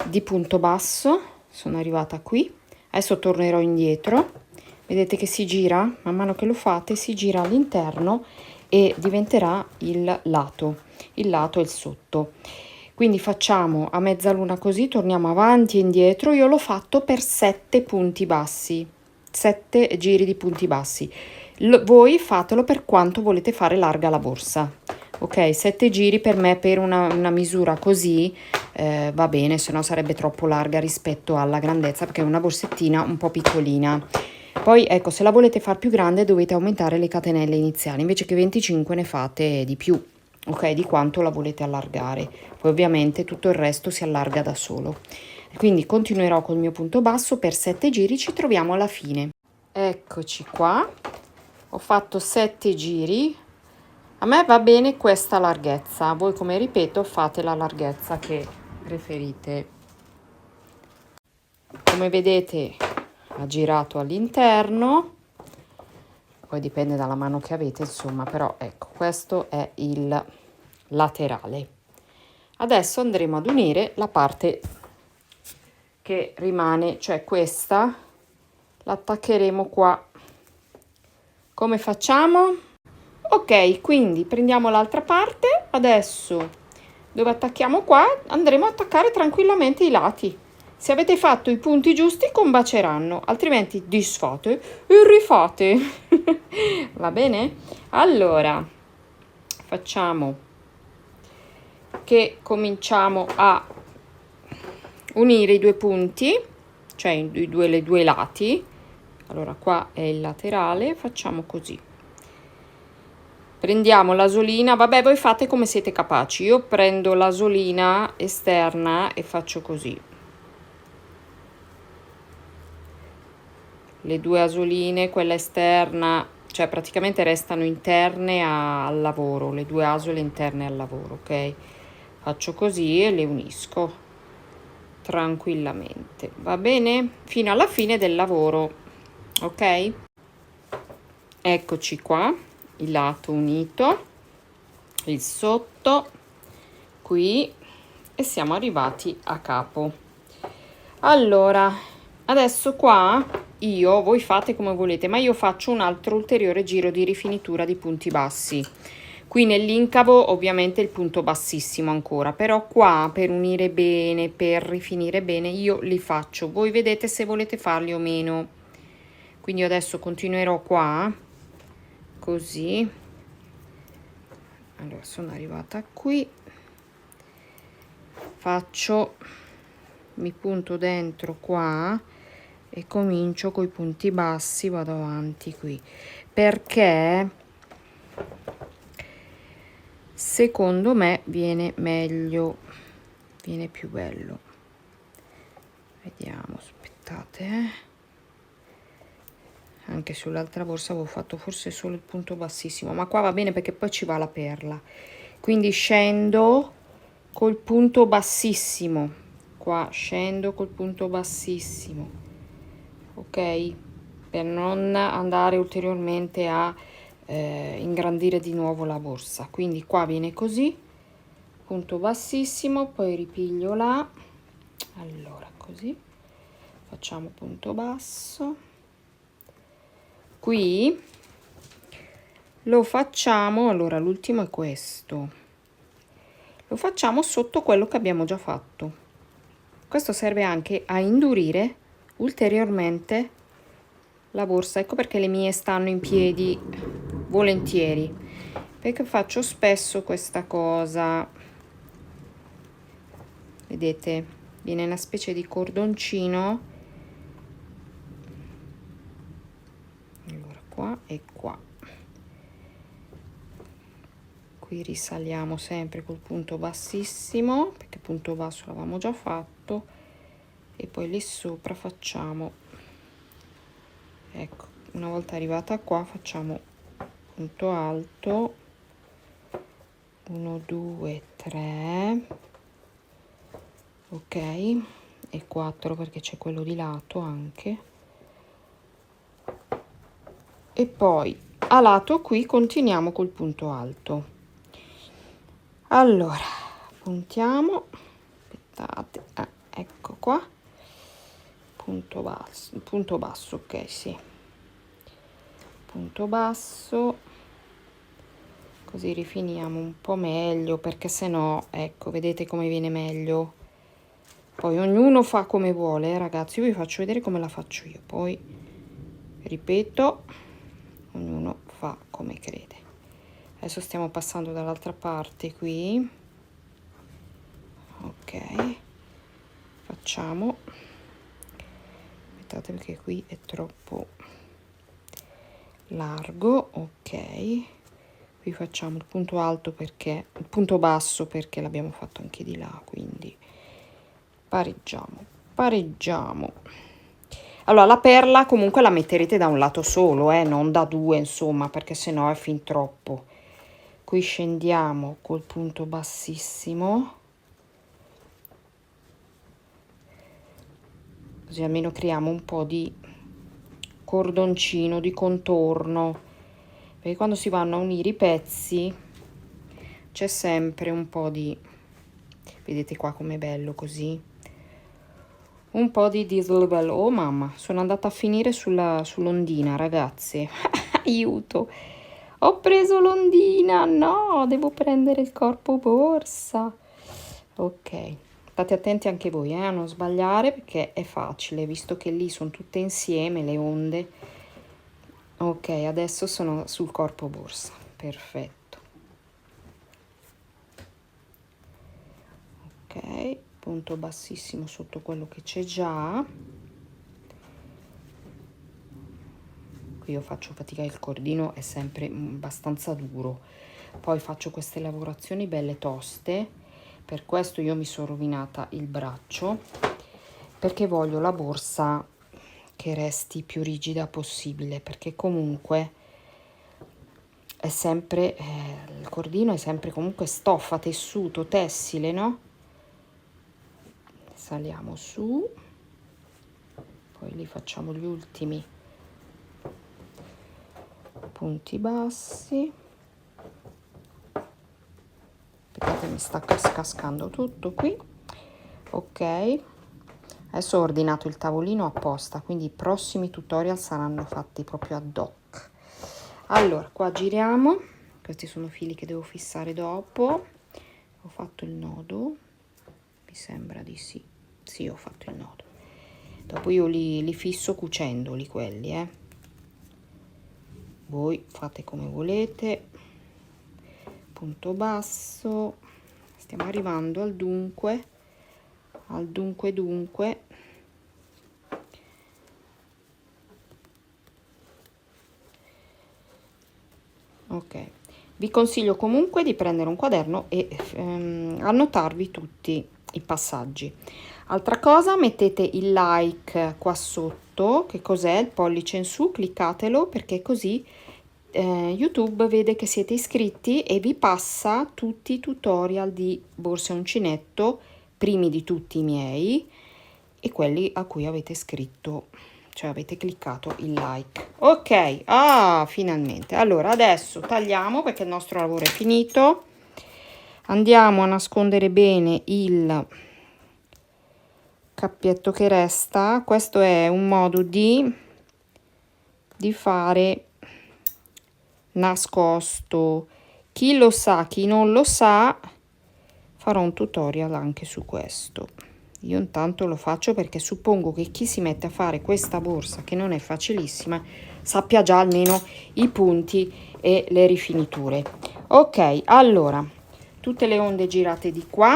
di punto basso, sono arrivata qui, adesso tornerò indietro vedete che si gira, man mano che lo fate si gira all'interno e diventerà il lato e il sotto. Quindi facciamo a mezzaluna così, torniamo avanti e indietro. Io l'ho fatto per 7 punti bassi, 7 giri di punti bassi. Voi fatelo per quanto volete fare larga la borsa. Ok, 7 giri per me, per una misura così va bene, se no sarebbe troppo larga rispetto alla grandezza, perché è una borsettina un po' piccolina. Poi ecco, se la volete far più grande dovete aumentare le catenelle iniziali, invece che 25 ne fate di più, ok, di quanto la volete allargare. Poi ovviamente tutto il resto si allarga da solo. Quindi continuerò col mio punto basso per 7 giri, ci troviamo alla fine. Eccoci qua, ho fatto 7 giri. A me va bene questa larghezza, voi, come ripeto, fate la larghezza che preferite. Come vedete ha girato all'interno, poi dipende dalla mano che avete, insomma, però ecco, questo è il laterale. Adesso andremo ad unire la parte che rimane, cioè questa l'attaccheremo qua. Come facciamo? Ok, quindi prendiamo l'altra parte, adesso dove attacchiamo qua andremo a attaccare tranquillamente i lati. Se avete fatto i punti giusti combaceranno, altrimenti disfate e rifate. Va bene? Allora, facciamo che cominciamo a unire i due punti, cioè le due lati. Allora, qua è il laterale, facciamo così. Prendiamo l'asolina, vabbè, voi fate come siete capaci. Io prendo l'asolina esterna e faccio così. Le due asoline, quella esterna, cioè praticamente restano interne al lavoro, le due asole interne al lavoro, ok? Faccio così e le unisco tranquillamente, va bene? Fino alla fine del lavoro, ok? Eccoci qua, il lato unito, il sotto, qui, e siamo arrivati a capo. Allora, adesso qua voi fate come volete, ma io faccio un altro ulteriore giro di rifinitura di punti bassi. Qui nell'incavo ovviamente il punto bassissimo ancora, però qua per unire bene, per rifinire bene, io li faccio. Voi vedete se volete farli o meno. Quindi adesso continuerò qua, così. Allora, sono arrivata qui. Mi punto dentro qua e comincio coi punti bassi, vado avanti qui, perché secondo me viene meglio, viene più bello. Vediamo, aspettate, anche sull'altra borsa avevo fatto forse solo il punto bassissimo, ma qua va bene perché poi ci va la perla. Quindi scendo col punto bassissimo, qua scendo col punto bassissimo, ok, per non andare ulteriormente a ingrandire di nuovo la borsa. Quindi qua viene così, punto bassissimo, poi ripiglio là, allora così facciamo punto basso, qui lo facciamo, allora l'ultimo è questo, lo facciamo sotto quello che abbiamo già fatto. Questo serve anche a indurire ulteriormente la borsa. Ecco perché le mie stanno in piedi volentieri, perché faccio spesso questa cosa. Vedete, viene una specie di cordoncino, allora qua e qua. Qui risaliamo sempre col punto bassissimo, perché punto basso l'avevamo già fatto, e poi lì sopra facciamo, ecco, una volta arrivata qua facciamo punto alto, 1 2 3, ok, e 4 perché c'è quello di lato anche, e poi a lato qui continuiamo col punto alto. Allora puntiamo, aspettate, ecco qua, punto basso, ok, sì, punto basso, così rifiniamo un po' meglio, perché se no, ecco, vedete come viene meglio. Poi ognuno fa come vuole, ragazzi, io vi faccio vedere come la faccio io, poi ripeto, ognuno fa come crede. Adesso stiamo passando dall'altra parte qui, ok, facciamo, aspettate perché qui è troppo largo, ok, qui facciamo il punto alto perché il punto basso perché l'abbiamo fatto anche di là, quindi pareggiamo. Allora la perla comunque la metterete da un lato solo, non da due, insomma, perché sennò è fin troppo. Qui scendiamo col punto bassissimo, così almeno creiamo un po' di cordoncino, di contorno, perché quando si vanno a unire i pezzi c'è sempre un po' di, vedete qua com'è bello così, un po' di dislivello. Oh mamma, sono andata a finire sull'ondina, ragazzi. Aiuto, ho preso l'ondina, no, devo prendere il corpo borsa. Ok, state attenti anche voi a non sbagliare, perché è facile, visto che lì sono tutte insieme le onde. Ok, adesso sono sul corpo borsa, perfetto. Ok, punto bassissimo sotto quello che c'è già. Qui io faccio fatica, il cordino è sempre abbastanza duro, poi faccio queste lavorazioni belle toste, per questo io mi sono rovinata il braccio, perché voglio la borsa che resti più rigida possibile, perché comunque è sempre il cordino è sempre comunque stoffa, tessuto, tessile, no? Saliamo su, poi li facciamo gli ultimi punti bassi. Aspettate, mi sta cascando tutto qui. Ok, adesso ho ordinato il tavolino apposta, quindi i prossimi tutorial saranno fatti proprio ad hoc. Allora, qua giriamo, questi sono fili che devo fissare dopo. Ho fatto il nodo, mi sembra di sì, ho fatto il nodo, dopo io li fisso cucendoli quelli, voi fate come volete. Punto basso, stiamo arrivando al dunque, ok, vi consiglio comunque di prendere un quaderno e annotarvi tutti i passaggi. Altra cosa, mettete il like qua sotto, che cos'è il pollice in su, cliccatelo, perché così YouTube vede che siete iscritti e vi passa tutti i tutorial di borse uncinetto, primi di tutti i miei e quelli a cui avete scritto, cioè avete cliccato il like. Ok, finalmente. Allora adesso tagliamo, perché il nostro lavoro è finito, andiamo a nascondere bene il cappietto che resta. Questo è un modo di fare nascosto, chi lo sa, chi non lo sa, farò un tutorial anche su questo. Io intanto lo faccio perché suppongo che chi si mette a fare questa borsa, che non è facilissima, sappia già almeno i punti e le rifiniture. Ok, allora tutte le onde girate di qua,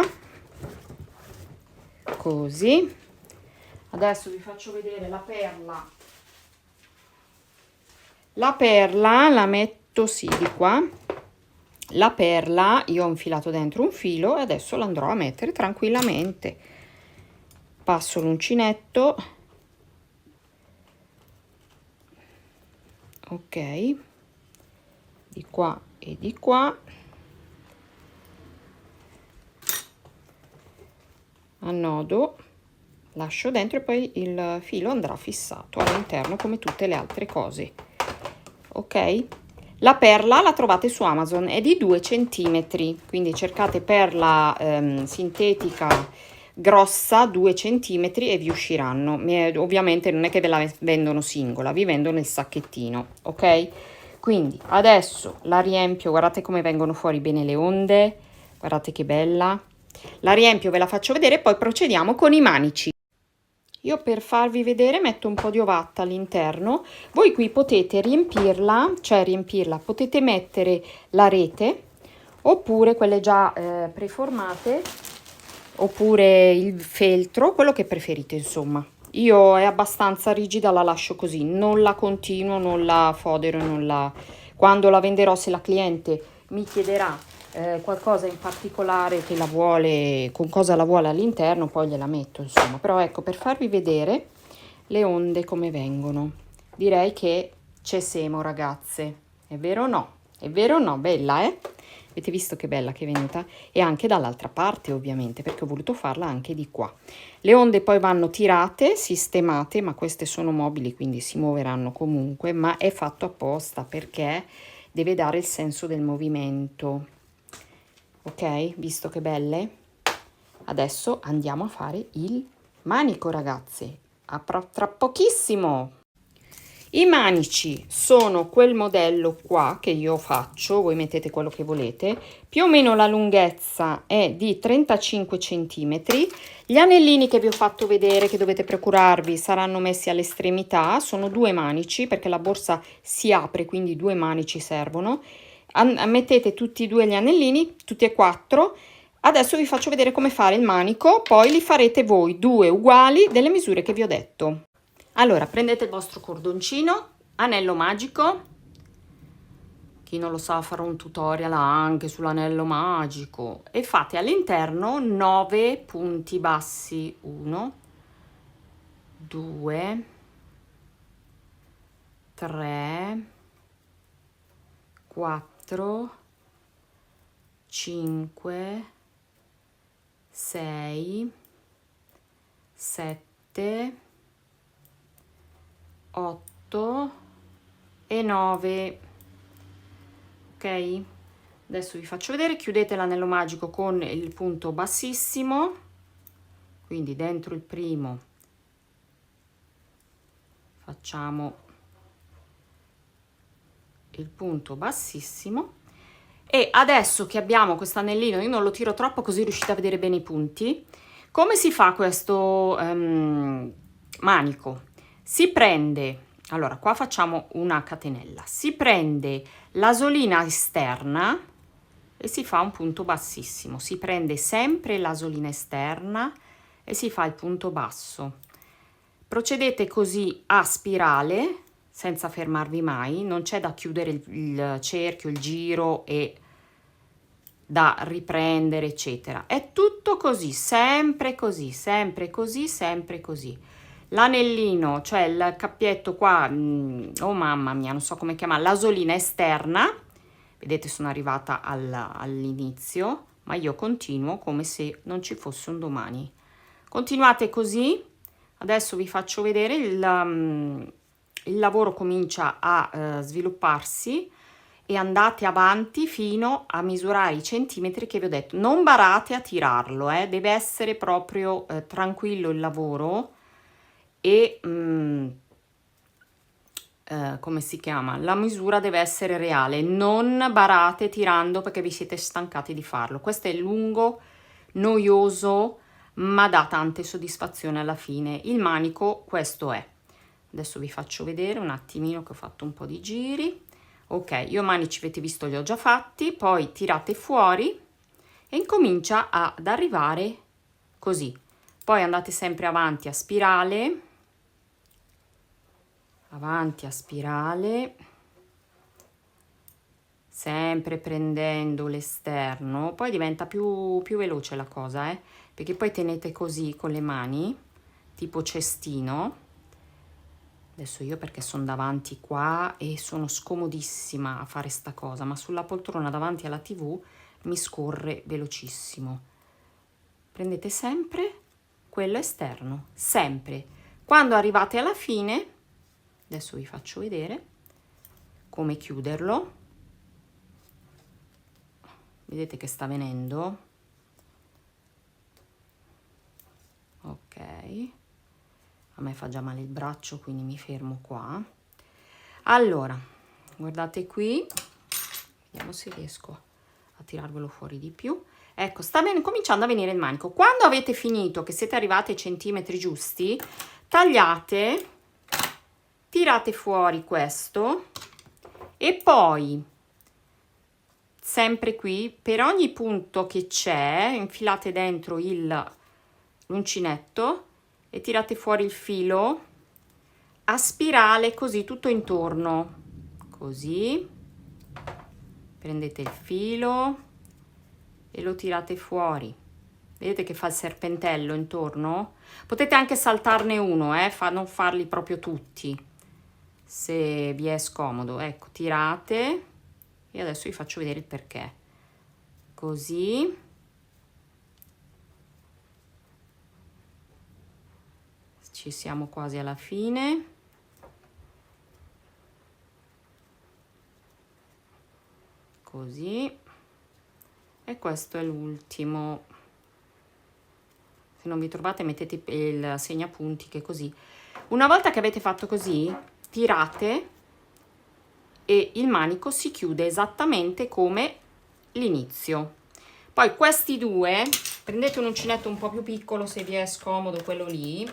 così. Adesso vi faccio vedere la perla. La perla la metto di qua. La perla io ho infilato dentro un filo e adesso l'andrò a mettere tranquillamente. Passo l'uncinetto, ok, di qua e di qua, annodo, lascio dentro e poi il filo andrà fissato all'interno come tutte le altre cose. Ok, la perla la trovate su Amazon, è di 2 centimetri, quindi cercate perla sintetica grossa 2 centimetri e vi usciranno. Ovviamente non è che ve la vendono singola, vi vendono il sacchettino, ok? Quindi adesso la riempio, guardate come vengono fuori bene le onde, guardate che bella. La riempio, ve la faccio vedere e poi procediamo con i manici. Io per farvi vedere metto un po' di ovatta all'interno. Voi qui potete riempirla, potete mettere la rete oppure quelle già preformate, oppure il feltro, quello che preferite insomma. Io è abbastanza rigida, la lascio così, non la continuo, non la fodero, quando la venderò, se la cliente mi chiederà qualcosa in particolare che la vuole, con cosa la vuole all'interno, poi gliela metto insomma. Però ecco, per farvi vedere le onde come vengono, direi che c'è semo, ragazze, è vero o no? È vero o no? Bella, eh? Avete visto che bella che è venuta? E anche dall'altra parte ovviamente, perché ho voluto farla anche di qua. Le onde poi vanno tirate, sistemate, ma queste sono mobili quindi si muoveranno comunque, ma è fatto apposta perché deve dare il senso del movimento. Ok? Visto che belle? Adesso andiamo a fare il manico, ragazze. Tra pochissimo! I manici sono quel modello qua che io faccio, voi mettete quello che volete, più o meno la lunghezza è di 35 centimetri. Gli anellini che vi ho fatto vedere, che dovete procurarvi, saranno messi all'estremità, sono 2 manici perché la borsa si apre, quindi 2 manici servono. Mettete tutti e 2 gli anellini, tutti e 4. Adesso vi faccio vedere come fare il manico, poi li farete voi 2 uguali delle misure che vi ho detto. Allora, prendete il vostro cordoncino, anello magico. Chi non lo sa, farò un tutorial anche sull'anello magico. E fate all'interno 9 punti bassi. 1, 2, 3, 4, 5, 6, 7, 8 e 9. Ok, adesso vi faccio vedere. Chiudete l'anello magico con il punto bassissimo, quindi dentro il primo facciamo il punto bassissimo. E adesso che abbiamo questo anellino, io non lo tiro troppo così riuscite a vedere bene i punti. Come si fa questo manico? Si prende, allora qua facciamo una catenella, si prende l'asolina esterna e si fa un punto bassissimo. Si prende sempre l'asolina esterna e si fa il punto basso. Procedete così a spirale senza fermarvi mai, non c'è da chiudere il cerchio, il giro e da riprendere eccetera, è tutto così, sempre così, sempre così, sempre così. L'anellino, cioè il cappietto qua, oh mamma mia, non so come chiamare, l'asolina esterna, vedete sono arrivata all'inizio, ma io continuo come se non ci fosse un domani. Continuate così. Adesso vi faccio vedere il lavoro comincia a svilupparsi e andate avanti fino a misurare i centimetri che vi ho detto. Non barate a tirarlo, deve essere proprio tranquillo il lavoro e come si chiama? La misura deve essere reale, non barate tirando perché vi siete stancati di farlo. Questo è lungo, noioso, ma dà tante soddisfazioni alla fine. Il manico questo è. Adesso vi faccio vedere un attimino che ho fatto un po' di giri. Ok, io manici avete visto li ho già fatti, poi tirate fuori e incomincia ad arrivare così. Poi andate sempre avanti a spirale, sempre prendendo l'esterno, poi diventa più veloce la cosa, perché poi tenete così con le mani, tipo cestino. Adesso io perché sono davanti qua e sono scomodissima a fare sta cosa, ma sulla poltrona davanti alla TV mi scorre velocissimo. Prendete sempre quello esterno, sempre. Quando arrivate alla fine, adesso vi faccio vedere come chiuderlo. Vedete che sta venendo? a me fa già male il braccio, quindi mi fermo qua. Allora, guardate qui, vediamo se riesco a tirarvelo fuori di più. Ecco, sta cominciando a venire il manico. Quando avete finito, che siete arrivati ai centimetri giusti, tagliate, tirate fuori questo e poi sempre qui per ogni punto che c'è infilate dentro l'uncinetto e tirate fuori il filo a spirale, così tutto intorno, così prendete il filo e lo tirate fuori. Vedete che fa il serpentello intorno? Potete anche saltarne uno, non farli proprio tutti, se vi è scomodo. Ecco, tirate e adesso vi faccio vedere il perché. Così. Ci siamo quasi alla fine. Così. E questo è l'ultimo. Se non vi trovate mettete il segnapunti, che così. Una volta che avete fatto così, tirate e il manico si chiude esattamente come l'inizio. Poi questi due, prendete un uncinetto un po' più piccolo se vi è scomodo quello lì.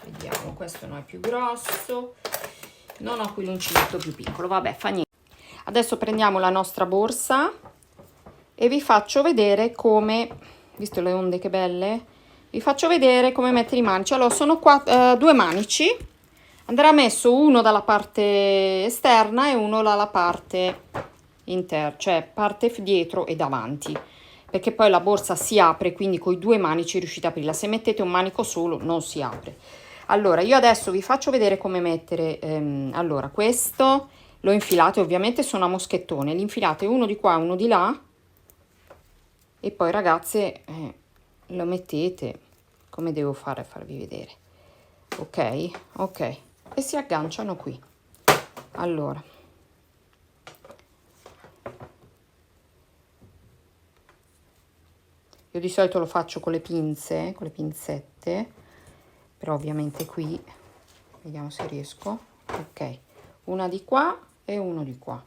Vediamo, questo no, è più grosso. Non ho qui l'uncinetto più piccolo, vabbè, fa niente. Adesso prendiamo la nostra borsa e vi faccio vedere come, visto le onde che belle, vi faccio vedere come mettere i manici. Allora, sono qua, due manici, andrà messo uno dalla parte esterna e uno dalla parte interna, cioè parte dietro e davanti, perché poi la borsa si apre, quindi con i due manici riuscite a aprirla. Se mettete un manico solo non si apre. Allora, io adesso vi faccio vedere come mettere, allora, questo lo infilate, ovviamente sono a moschettone, li infilate uno di qua, uno di là, e poi ragazze lo mettete come devo fare a farvi vedere. Ok, ok, e si agganciano qui. Allora, io di solito lo faccio con le pinze, con le pinzette, però ovviamente qui vediamo se riesco. Ok, una di qua e uno di qua,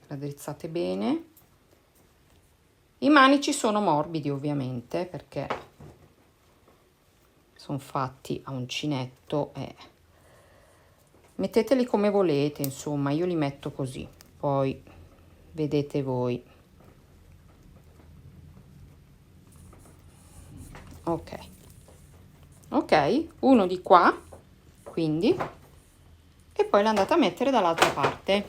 raddrizzate bene. I manici sono morbidi ovviamente perché sono fatti a uncinetto e metteteli come volete, insomma, io li metto così, poi vedete voi. Ok, ok, uno di qua, quindi, e poi l'andate a mettere dall'altra parte.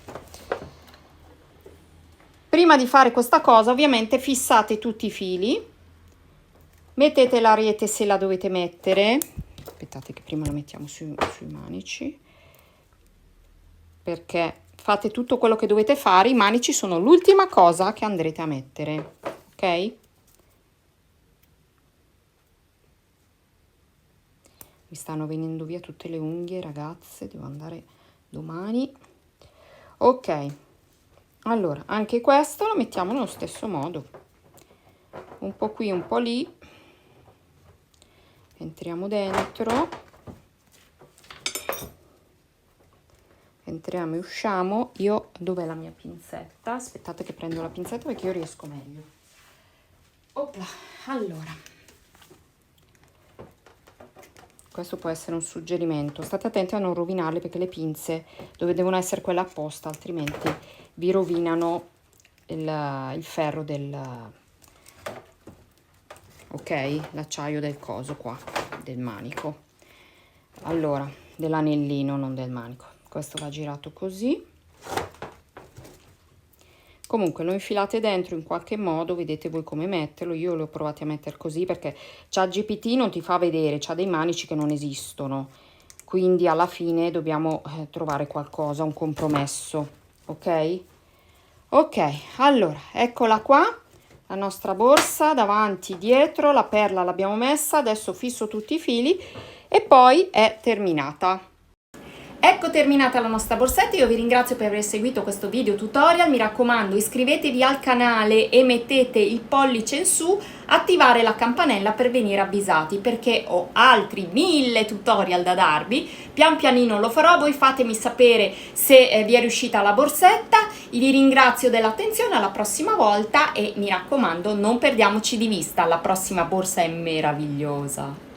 Prima di fare questa cosa, ovviamente, fissate tutti i fili, mettete l'ariete se la dovete mettere, aspettate che prima la mettiamo sui manici, perché fate tutto quello che dovete fare, i manici sono l'ultima cosa che andrete a mettere, ok? Mi stanno venendo via tutte le unghie, ragazze, devo andare domani. Ok, allora anche questo lo mettiamo nello stesso modo, un po' qui, un po' lì, entriamo dentro, entriamo e usciamo. Io, dov'è la mia pinzetta? Aspettate che prendo la pinzetta perché io riesco meglio. Opla, allora, questo può essere un suggerimento, state attenti a non rovinarle perché le pinze devono essere quelle apposta, altrimenti vi rovinano il ferro ok, l'acciaio del coso qua, del manico, allora, dell'anellino, non del manico. Questo va girato così. Comunque lo infilate dentro in qualche modo, vedete voi come metterlo. Io lo ho provato a mettere così perché ChatGPT non ti fa vedere, c'ha dei manici che non esistono, quindi alla fine dobbiamo trovare qualcosa, un compromesso, ok? Ok, allora, eccola qua, la nostra borsa, davanti, dietro, la perla l'abbiamo messa, adesso fisso tutti i fili e poi è terminata. Ecco terminata la nostra borsetta, io vi ringrazio per aver seguito questo video tutorial, mi raccomando iscrivetevi al canale e mettete il pollice in su, attivare la campanella per venire avvisati perché ho altri 1000 tutorial da darvi, pian pianino lo farò, voi fatemi sapere se vi è riuscita la borsetta, vi ringrazio dell'attenzione, alla prossima volta e mi raccomando non perdiamoci di vista, la prossima borsa è meravigliosa.